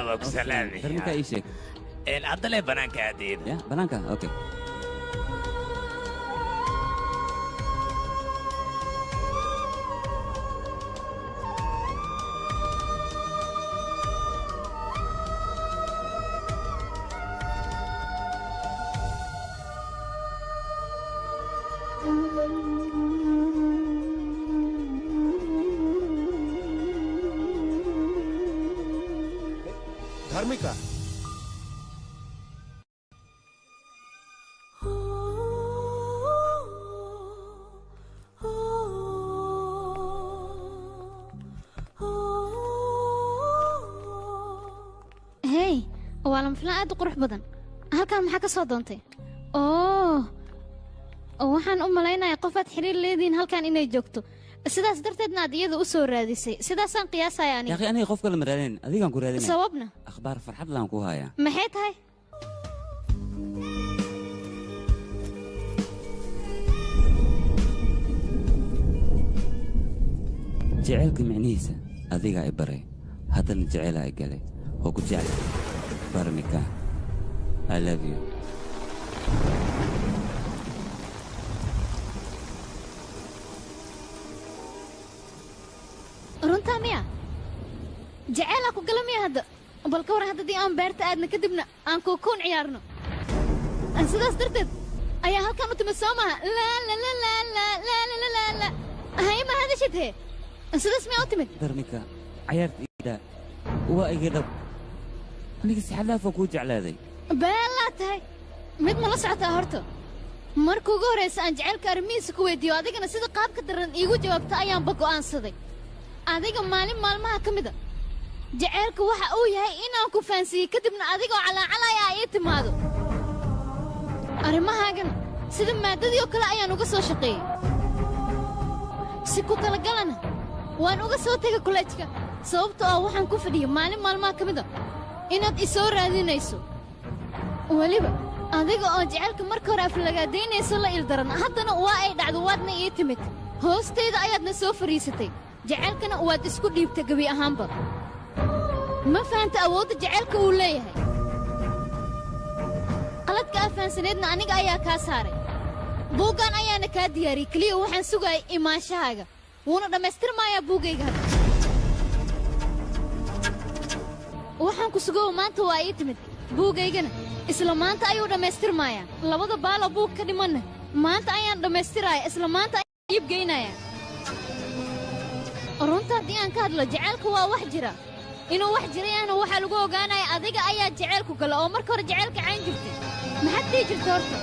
waa ku salaami darminka ii sheeg hadda lee banaanka aadeeda ya banaanka okay ಧಾರ್ಮಿಕ hey waa lama filaan aad u qurux badan halkan maxaa ka soo doontay oo waxaan u malaynayaa qofaad xiriir leediin halkan inay joogto sidaas darteedna aad iyada u soo raadisay sidaasaan qiyaasaya aniga yaaqi aniga qof kale ma raadinayn adigaan ku raadinay sababna akhbaar farxad laan ku hayaa maxay tahay jaceylka micnihiisa adigaa i baray haddana jaceylaa i galay oo ku jecel barmika I love you runtaa miya jaceylaa ku gala miya hadda bal ka waran haddadii aan beerta aadna kadibna aan kookoon ciyaarno sidaas darteed ayaa halkan u timid soo maha la hay ma hadashid hee sidaas miyaa u timid barmika cayaarta idaa waa iga dhab aniga saxadaafaa kuu jeclaaday beellaa tahay mid ma la socotaa horta marka ugu horraysa aan jacaylka arrimihiisa ku weydiiyo adigana sida qaabka daran iigu jawaabta ayaanba go'aansaday adiga maalin maalmaha ka mida jacaylka waxa uu yahay inaan ku fahansiiyey kadibna adigoo calaacalaya ii timaado arrimahaagan sida maaddadii oo kale ayaan uga soo shaqeeyey si ku talagalana waan uga soo tegay kollejka sababtoo ah waxaan ku fadhiyey maalin maalmaha ka mida inaad i soo raadinayso weliba adiga oo jacaylka marka hore aflagaadaynayso la ildaran haddana waa ay dhacdo waadna ii timid hoostayda ayaadna soo fadhiisatay jacaylkana waad isku dhiibta gebi ahaanba ma fahanta awoodda jacaylka uu leeyahay qaladka afahansaneedna aniga ayaa kaa saaray buuggan ayaana kaa diyaariyey keliya waxaan sugayay imaanshahaaga wuuna dhammaystirmaayaa buuggayga hadda waxaan ku sugow maanta waa ii timid buuggaygana isla maanta ayuu dhammaystirmaayaa labada baalo buug ka dhimanna maanta ayaan dhammaystiraaya isla maanta ayaan iibgeynayaa runta haddii aan ka hadlo jacaylka waa wax jira inuu wax jirayana waxaa lagu ogaanaya adiga ayaa jacaylku gala oo marka hore jacaylka cayn jirtay maxaad dhihi jirta horta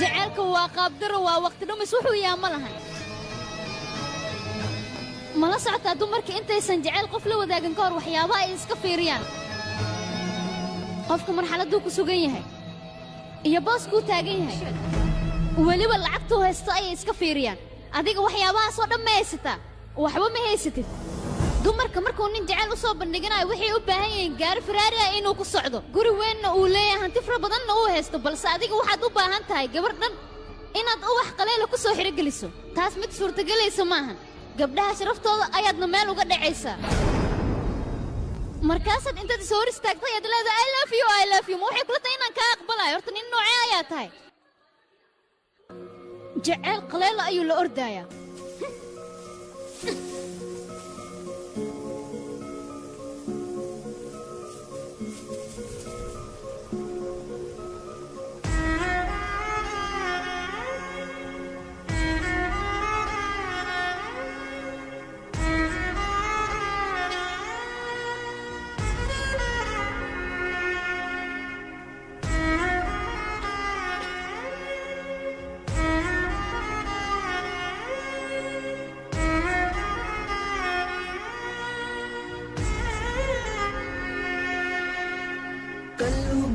jacaylka waa qaabdaro waa waqti dhumis wuxuu yaha ma lahan mala socotaa dumarka intaysan jecel qof la wadaagin ka hor waxyaabaha ay iska fiiriyaan qofka marxaladuu ku sugan yahay iyo booskuu taagan yahay weliba lacagtuu haysto ayay iska fiiriyaan adiga waxyaabahaasoo dhan ma haysataa waxba ma haysatid dumarka markuu nin jecel u soo bandhiganayo waxay u baahan yihiin gaari faraari ah inuu ku socdo guri weynna uu leeyahay hanti fara badanna uu haysto balse adiga waxaad u baahan tahay gabar dhan inaad ubax qaleela ku soo xirogeliso taas mid suurtagelaysa maahan gabdhaha sharaftooda ayaadna meel uga dhacaysaa markaasaad intaad is hor istaagtay ayaad leedahay I love you ma waxay kula tahay inaan kaa aqbalayo horta nin noocee ayaa tahay jecel qaleela ayuu la ordaayaa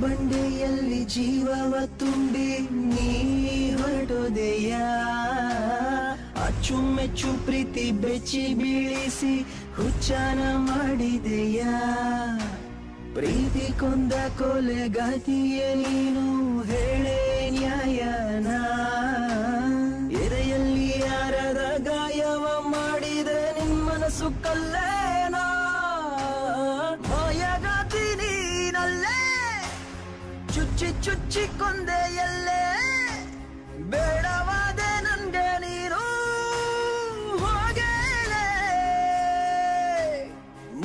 ಬಂಡೆಯಲ್ಲಿ ಜೀವವ ತುಂಬಿ ನೀ ಹೊರಟೋದೆಯ ಅಚ್ಚುಮೆಚ್ಚು ಪ್ರೀತಿ ಬೆಚ್ಚಿ ಬೀಳಿಸಿ ಹುಚ್ಚನ ಮಾಡಿದೆಯ ಪ್ರೀತಿ ಕೊಂದ ಕೊಲೆಗಾತಿಯ ನೀನು ಹೇಳೇ ನ್ಯಾಯನ ಎದೆಯಲ್ಲಿ ಯಾರದ ಗಾಯವ ಮಾಡಿದ ನಿನ್ ಮನಸ್ಸು ಕಲ್ಲೇನಾ ಮಾಯಗಾತಿ ನೀನಲ್ಲೇ ಚುಚ್ಚಿ ಚುಚ್ಚಿ ಕೊಂದೆಯಲ್ಲೇ ಬೇಡವಾದೆ ನನ್ಗೆ ನೀನು ಹೋಗೇಳೆ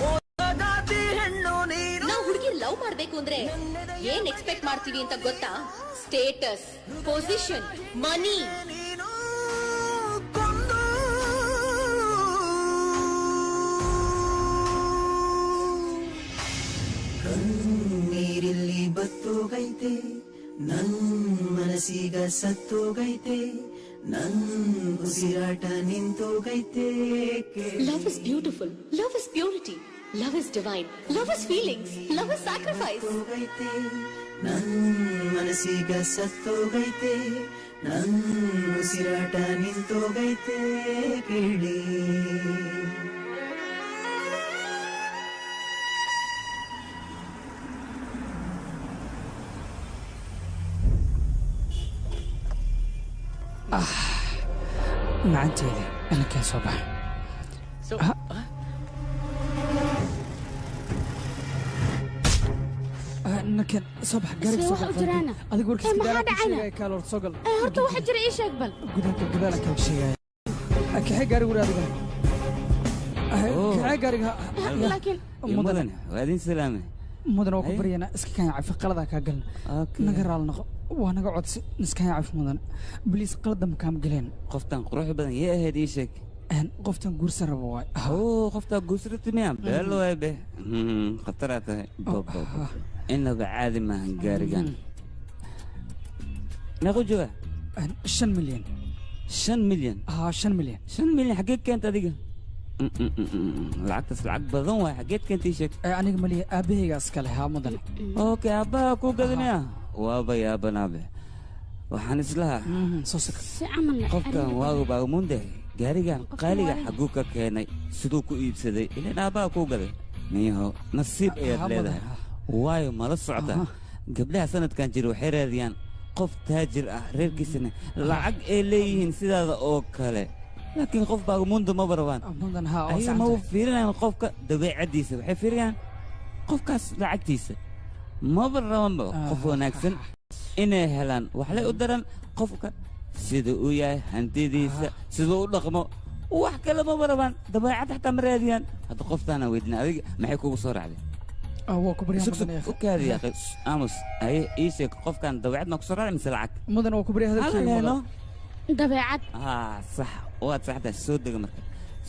ಮೋಸಗಾತಿ ಹೆಣ್ಣು ನೀನು ನಾವು ಹುಡುಗಿ ಲವ್ ಮಾಡ್ಬೇಕು ಅಂದ್ರೆ ಏನ್ ಎಕ್ಸ್ಪೆಕ್ಟ್ ಮಾಡ್ತೀವಿ ಅಂತ ಗೊತ್ತಾ ಸ್ಟೇಟಸ್ ಪೊಸಿಷನ್ ಮನಿ ಕಣ್ಣೀರಿಲ್ಲಿ ಬತ್ತೋಗೈತೆ ನನ್ ಮನಸ್ಸೀಗ ಸತ್ತೋಗೈತೆ ನನ್ ಉಸಿರಾಟ ನಿಂತೋಗೈತೆ love is beautiful love is purity love is divine love is feelings love is sacrifice ನನ್ ಮನಸ್ಸೀಗ ಸತ್ತೋಗೈತೆ ನನ್ ಉಸಿರಾಟ ನಿಂತೋಗೈತೆ ಕೇಳಿ macanteeda inankaa soo baxa ninkan soo bax gaariga soo bax adiga warkiis gadaala ka sheegaya kaaloor soo gal horta waxa jira ii sheeg bal gadaala ka sheegaya kaxay gaariga war adiga kaxay gaariga laakiin mudan waadin salaame mudan waa ku baryana iska kan cafi qalada ka galna naga raal noqo waa naga codsi iska kan cafi mudan biliis qalada ma kaam galeen qoftan qurux badan yee ahayd ii sheeg qoftan guursan rabo waay qoftaa guursarti miya beelo waay be khataraa tahay inaba caadi maahan gaarigan meequ jooga 5 milyan 5 milyan 5 milyan 5 milyan xageed keenta adiga lacagtaas lacag badan waay xageed keenta ii sheeg aniga maliya aabahayga iskale haa mudan okay aabbaha kuu gadamaya waaba yaabanaabe waxaan islahaa qofkan waagu baagamunde gaarigan qaaliga xaguu ka keenay siduu ku iibsaday ilan aabbaha kuu gaday miyaho nasiib ayaad leedahay waayo mala socda gabdhaha sanadkan jira waxay raadiyaan qof taajir ah reerkiisana lacag ay leeyihiin sidaada oo kale laakiin qof baagamundo maba rabaan ayaga maba fiirinayaan qofka dabeecaddiisa waxay fiiriyaan qofkaas lacagtiisa maba rabanba qof wanaagsan inay helaan waxlay u daran qofka sida uu yahay hantidiisa siduu u dhaqmo wax kale maba rabaan dabeecad xataa ma raadiyaan hadda qoftaana weydina adiga maxay kugu soo raacday waa ku baryaa mudan u kaadi ya aamus ay ii sheeg qofkan dabeecad ma ku soo raacday mise lacag mudan waa ku baryaa hadalkeena dabeecad sax waad saxdaa soo dega marka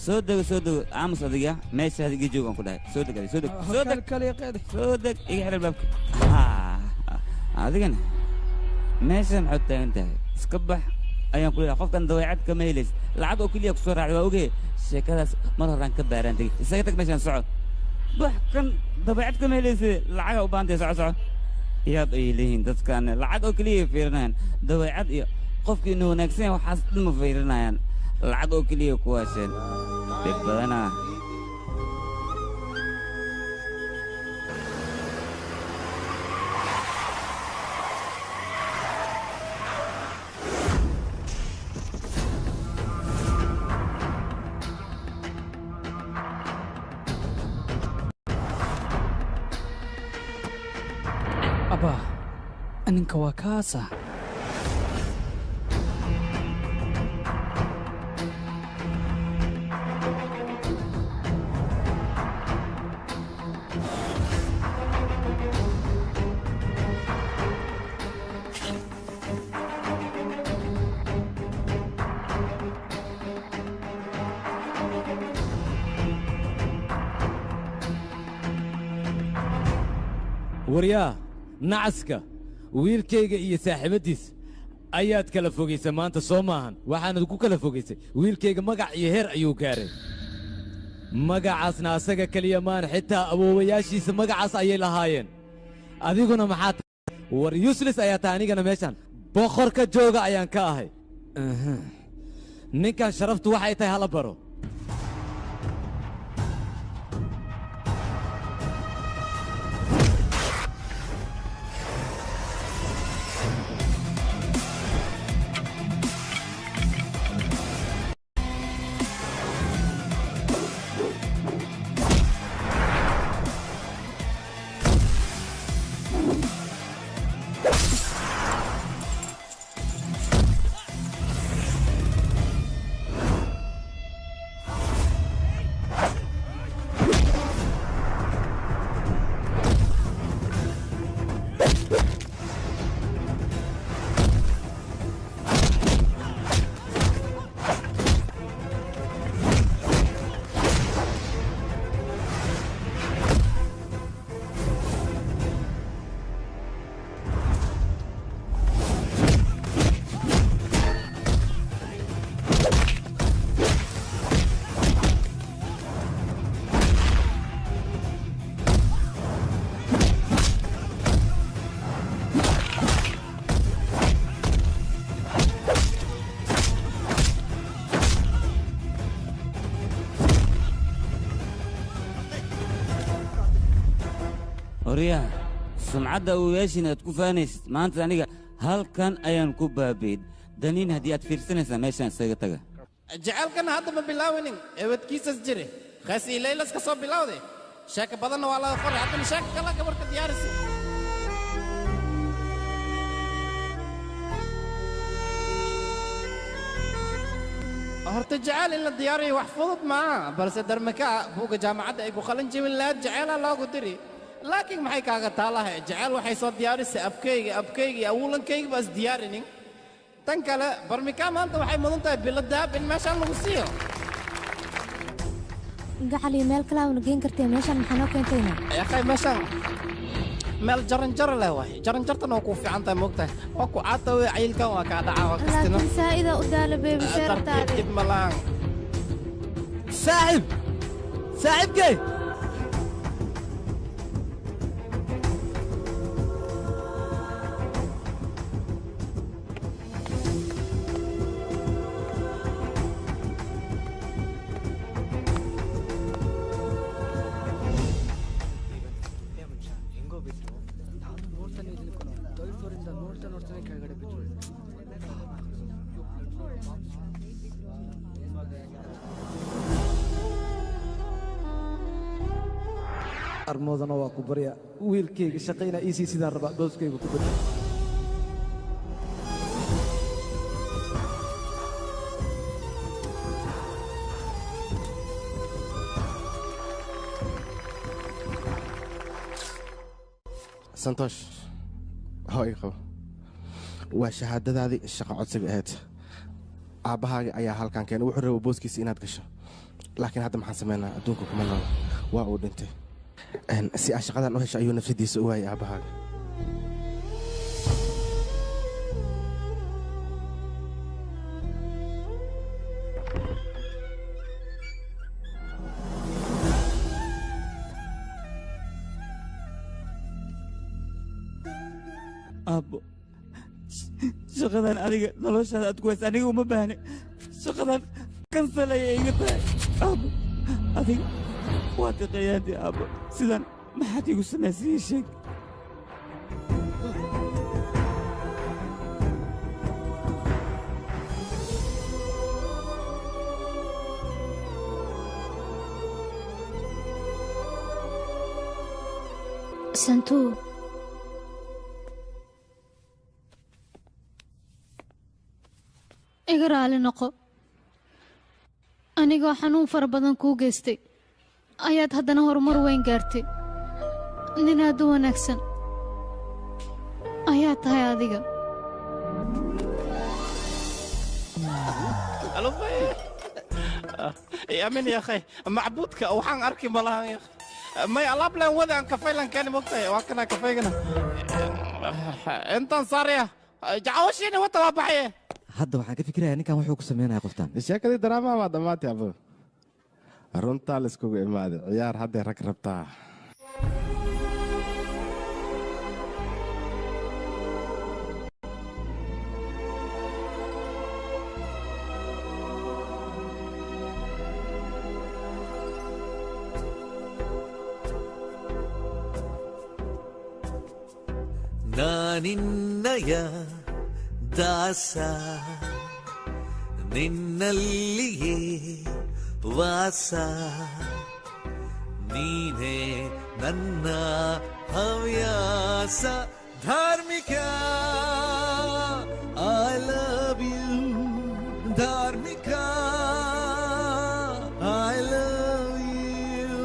soo dego aamus adiga meeshaad iga joogaan ku dhahay soo deg soo deg iga xir albaabka adigana meesha maxaad taagan tahay iska bax ayaan ku leeyahay qofkan dabeecad kama helays lacag oo keliya ku soo raacday waa ogee sheekadaas mar horaan ka baaraan tegey isaga tag meeshaan soco wax kan dabeecad kama helayse lacaga u baahantay soco yaab ay leeyihiin dadkan lacag oo keliya fiirinayaan dabeecad iyo qofkii inuu wanaagsan yahay waxaas dhan ma fiirinayaan lacag oo keliya ku waasheen dhib badanaa abaa ninka waa kaasa waryaa nacaska wiilkayga iyo saaxiibaddiis ayaad kala fogaysay maanta soo maahan waxaanad ku kala fogaysay wiilkayga magac iyo heer ayuu gaaray magacaasna asaga keliya maan xitaa awoowayaashiisa magacaas ayay lahaayeen adiguna maxaad war yuuslis ayaa tahay anigana meeshaan boqorka jooga ayaan ka ahay ninkan sharaftu waxay tahay hala baro horyaa sumcadda awoowayaashiina aad ku faanaysid maanta aniga halkan ayaan ku baabeed daniin haddii aad fiirsanaysaa meeshaan isaga taga jacaylkana hadda ma bilaawinin ewadkiisas jire khaasii laylas ka soo bilowday sheeko badanna waa laga qoray haddana sheeko kala gabarka diyaarisi horta jacayl in la diyaariyo wax fudud maaha balse darmakaa buugga jaamacadda ay ku qalin jebin lahayd jacaylaa loogu diri laakiin maxay kaaga taalahay jacayl waxay soo diyaarisay abkayga iyo awuulankayga baas diyaarinin tan kale barmikaa maanta waxay mudan tahay bilo dahab in meeshaan lagu siiyo gacali meel kalaawna geen kartee meeshaan maxaa noo keentayna yaqay meeshaan meel jaranjaro leh waay jaranjartana waa kuu fiican tahay moogtahay waa ku caata wey cayilkan waa kaa dhacaa waa kastina laakiin saa'ida u daala beebi tartiib dib malaan saaxiibkay armoodana waa ku barya wiilkayga shaqayna iisii sidaan rabaa booskayga ku barya santoosh hooy qabo waa shahaadadaadii shaqo codsiga ahayd aabbahaaga ayaa halkaan keenay wuxuu raba booskiisa inaad gasho laakiin hadda maxaan samaynaa adduunka kuma noola waa uu dhintay si aa shaqadan u hesho ayuu nafsadiisa u waayay aabbahaaga aabbo shaqadan adiga noloshaada aad ku haysa aniga uma baahni shaqadan kansal ayay iga tahay aabbo adiga waa tiqayaantii aabbo sidan maxaad igu samaysay ii sheeg santuu iga raali noqo anigoo xanuun fara badan kuu geystay ayaad haddana horumar weyn gaartay nin aad u wanaagsan ayaa tahay adiga يا من يا اخي معبودك وحان اركي ملها يا اخي ما يلعب لان وذا ان كفاي لان كان مقطع وكنا كفاينا انت صار يا جعوشيني وطلع بحيه hadda waxaan ka fikirayaa ninkan wuxuu ku sameynaya qoftaan sheekadii daraamaha waa dhammaatay abo runtaa la iskugu imaaday ciyaar hadday rag rabtaa ನಾನಿನ್ನಯ ದಾಸ ನಿನ್ನಲ್ಲಿಯೇ ವಾಸ ನೀನೇ ನನ್ನ ಹವ್ಯಾಸ ಧಾರ್ಮಿಕ I love you ಧಾರ್ಮಿಕ I love you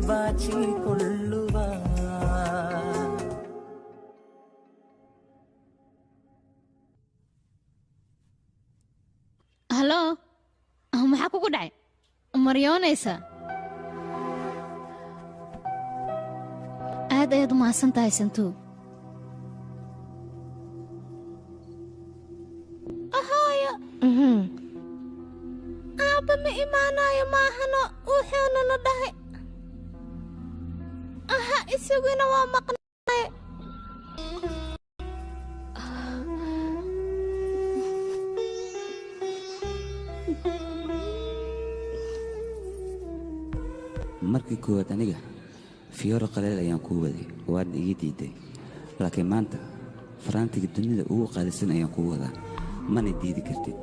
ಬಾಚಿಕೊಳ್ಳುವ halo maxaa kugu dhacay maryoonaysa aad ayaad u mahadsan tahay santuu ahooyo aabba ma imaanayo maahano wuxuuna na dhahay aha isaguna waa maqnaaye markii koowaad aniga fiyooro qaleel ayaan kuu waday waadna iga diiday laakiin maanta faraantiga dunida ugu qaalisan ayaan kuu wadaa mana diidi kartid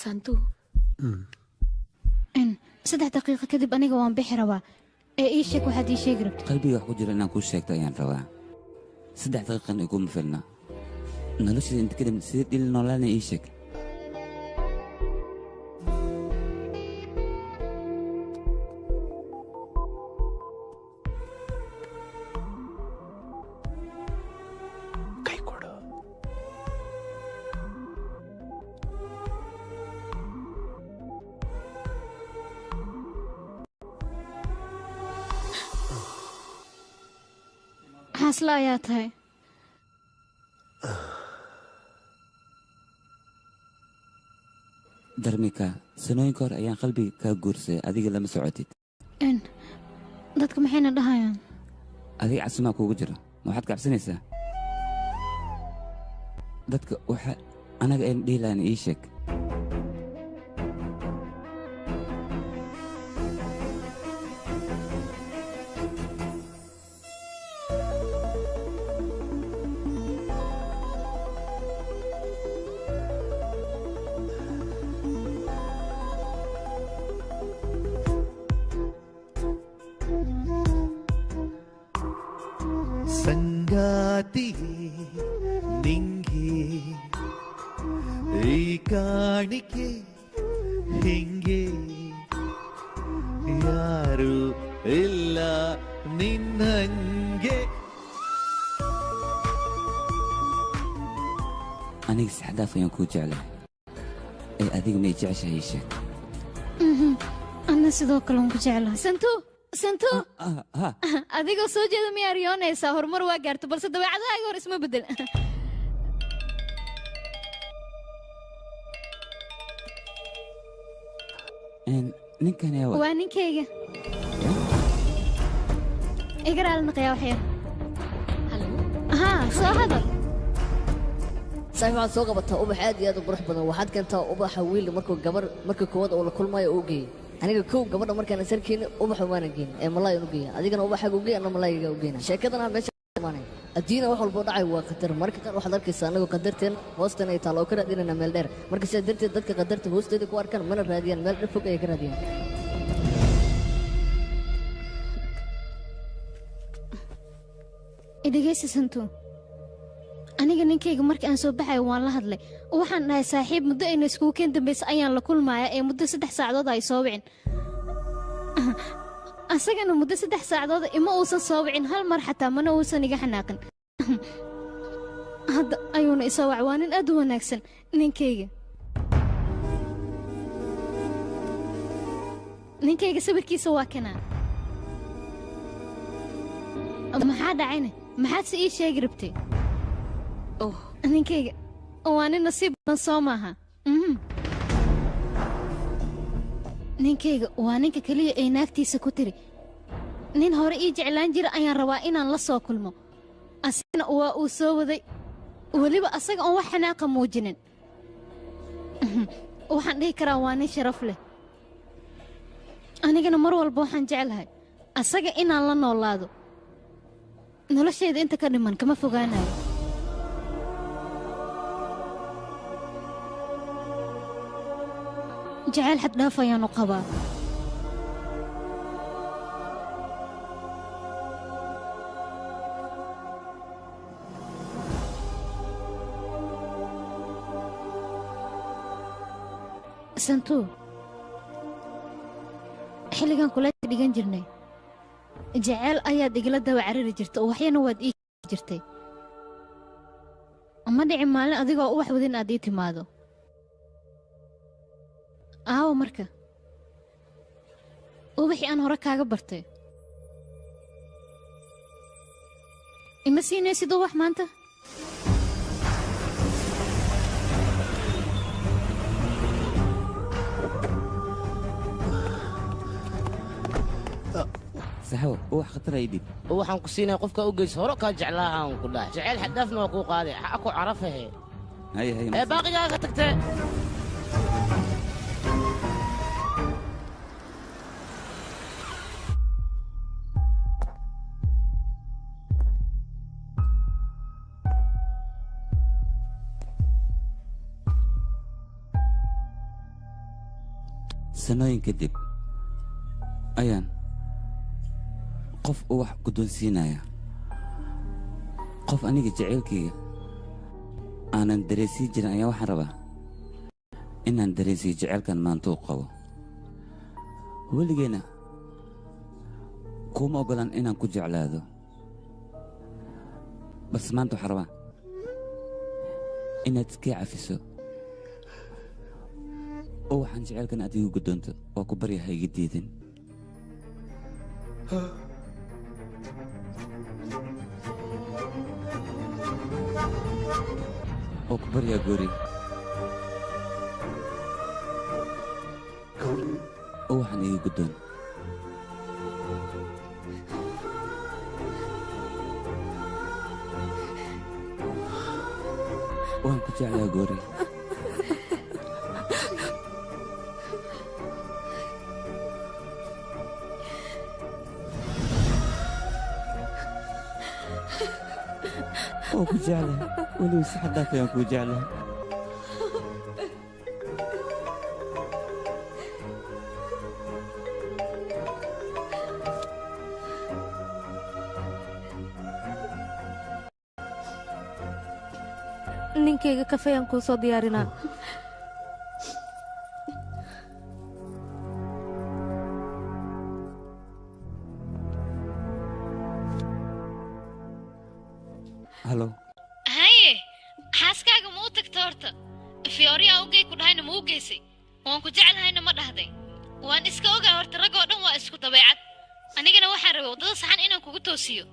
santu 3 daqiiqo kadib aniga waan bixi rabaa ee ii sheeg waxaad ii sheegi rabto qalbiga wax ku jira inaan kuu sheegto ayaan rabaa 3 daqiiqan iguma filna noloshada inta kadib sidee dhili noolaana ii sheeg xaasla ayaa tahay darmika sanooyinka hor ayaan qalbiga kaa guursaday adiga lama socotid dadka maxayna dhahayaan adiga casimaa kuugu jira ma waxaad kacabsanaysaa dadka waxa anaga ayna dhihi lahayn ii sheeg ಸಂಗಾತಿಯೇ ನಿಂಗೆ ಈ ಕಾಣಿಕೆ ಹಿಂಗೆ ಯಾರು ಇಲ್ಲ ನಿನ್ನಂಗೆ aniga saxdaaf ayaan kuu jeclahay ee adiga may jeceshahay ii sheeg anna sidoo kale waan ku jeclahay santu adigoo soo jeeda miyaa riyoonaysaa horumar waa gaarto balse dabeecadahaaga hor isma bedel ninkan waa ninkayga igaraal naqayaa wax yar haa soo hadal saaxiib waxaad soo qabataa ubax aad iyo aad u qurux badan waxaad keentaa ubaxa wiil marka koowaad oo la kulmayo uu geeyey aniga kow gabadha markaan sarkiin ubaxa waana geyn ee malaay u geeya adigana ubaxaaga u geey anna malaayiga u geeyna sheekadana meesha imaanay addiina wax walba dhacay waa qatar marka kan waxaad arkaysaa anagoo qadarteen hoostan ay taalo oo ka raadinayna meel dheer marka sidaa darteed dadka qadarta hoosteeda ku arkaan mana raadiyaan meel dheer fog ayay ka raadiyaan idhegaysa santu aniga ninkayga markii aan soo baxayo waan la hadlay waxaan dhahay saaxiib muddo ayna iskugu keen dambaysa ayaan la kulmayaa ee muddo 3 saacadood ay soo wicin asagana muddo 3 saacadood ima uusan soo wicin hal mar xataa mana uusan iga xanaaqin hadda ayuuna isoo wac waa nin aad u wanaagsan ninkayga sawirkiisa waa kanaa maxaa dhacayne maxaad se ii sheegi rabtay ninkayga waa nin nasiib badan soo maaha ninkayga waa ninka keliya ay naagtiisa ku tiri nin hore ii jeclaan jira ayaan rabaa inaan la soo kulmo asagana waa uu soo waday weliba asaga oon wax xanaaqa muujinin waxaan dhihi karaa waa nin sharaf leh anigana mar walba waxaan jeclahay asaga inaan la noolaado noloshayda inta ka dhiman kama fogaanayo jacayl xad dhaaf ayaanu qabaa santuu xilligan kuleedka dhigan jirnay jaceyl ayaad igala daba carari jirta oo waxyana waad ii jirtay ma dhici maalin adigoo u wax wadin aad ii timaado aawo marka ubaxii aan hore kaaga bartay ima siinaysid ubax maanta saxaw wax khatar ay dib waxaan ku siinay qofka u geys hore ka jeclaa aan ku dhahay jecel xadaafna waa ku qaaday xaq ku carafahe hay baaqigaaga tagtay sanooyin kadib ayaan qof u wax guddoonsiinaya qof aniga jaceylkayga aanan dareensiin jirin ayaa waxaan rabaa inaan dareensiiyo jaceylkan maanta u qabo weligeyna kuuma oggolaan inaan ku jeclaado balse maanta waxaan rabaa inaad iskii cafiso oo waxaan jaceylkan aad igu guddoonto waa ku barya ha iga diidin oo ku baryaa goori oo waxaan iga guddoon waan ku jeclaa goori oo ku jeclaa weliba si xaddaaf ayaan kuu jeclaa ninkayga kafeeyaan kuu soo diyaarinaa halo haye xaaskaaga ma u tagta horta fiyooriyaa ugey ku dhahayna ma u geysay waan ku jeclahayna ma dhahday waan iska ogaa horta raggoo dhan waa isku dabeecad anigana waxaan rabay waddada saxan inaan kugu toosiyo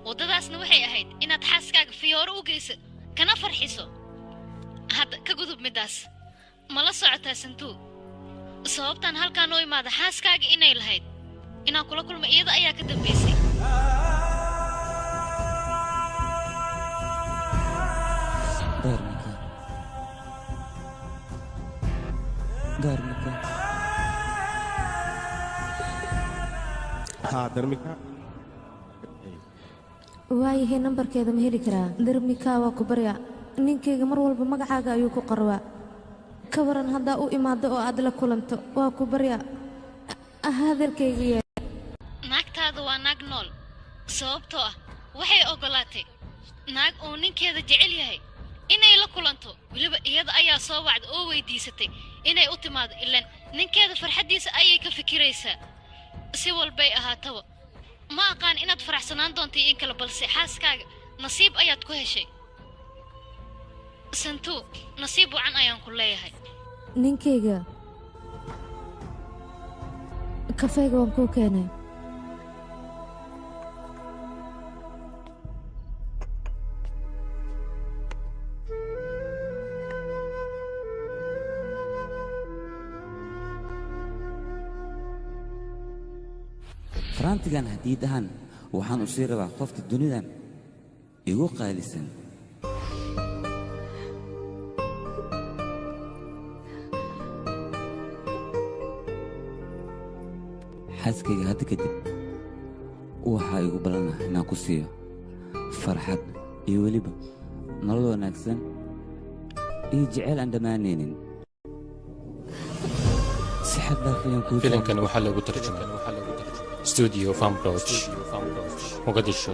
waddadaasna waxay ahayd inaad xaaskaaga fiyooro u geyso kana farxiso hadda ka gudub middaas ma la socotaa santuu sababtaan halkaan u imaada xaaskaaga inay lahayd inaan kula kulma iyada ayaa ka dambaysay darmika waayahay nambarkeeda ma heli karaa darmika waa ku barya ninkayga mar walba magacaaga ayuu ku qarwaa ka waran haddaa u imaado oo aad la kulanto waa ku barya hadalkayga yee naagtaada waa naag nool sababtoo ah waxay oggolaatay naag uu ninkeeda jecel yahay inay la kulanto weliba iyada ayaa soo wacda oo weydiisatay inay u timaado ilaan ninkeeda farxaddiisa ayay ka fikiraysaa si walbay ahaataba ma aqaan inaad faraxsanaan doontay in kale balse xaaskaaga nasiib ayaad ku heshay santuu nasiib wacan ayaan ku leeyahay ninkayga kafeega waan kuu keenay farantigan hadiid ahaan waxaan u sii rabaa qofta dunidan igu qaalisan xaaskayga hadda kadib waxaa igu ballanah inaan ku siiyo farxad iyo weliba nolol wanaagsan iyo jeceyl aan dhammaanaynin si xad dhaaf ayaan kuu filimkan waxaa lagu tarjumay studio Farm Lodge Mogadishu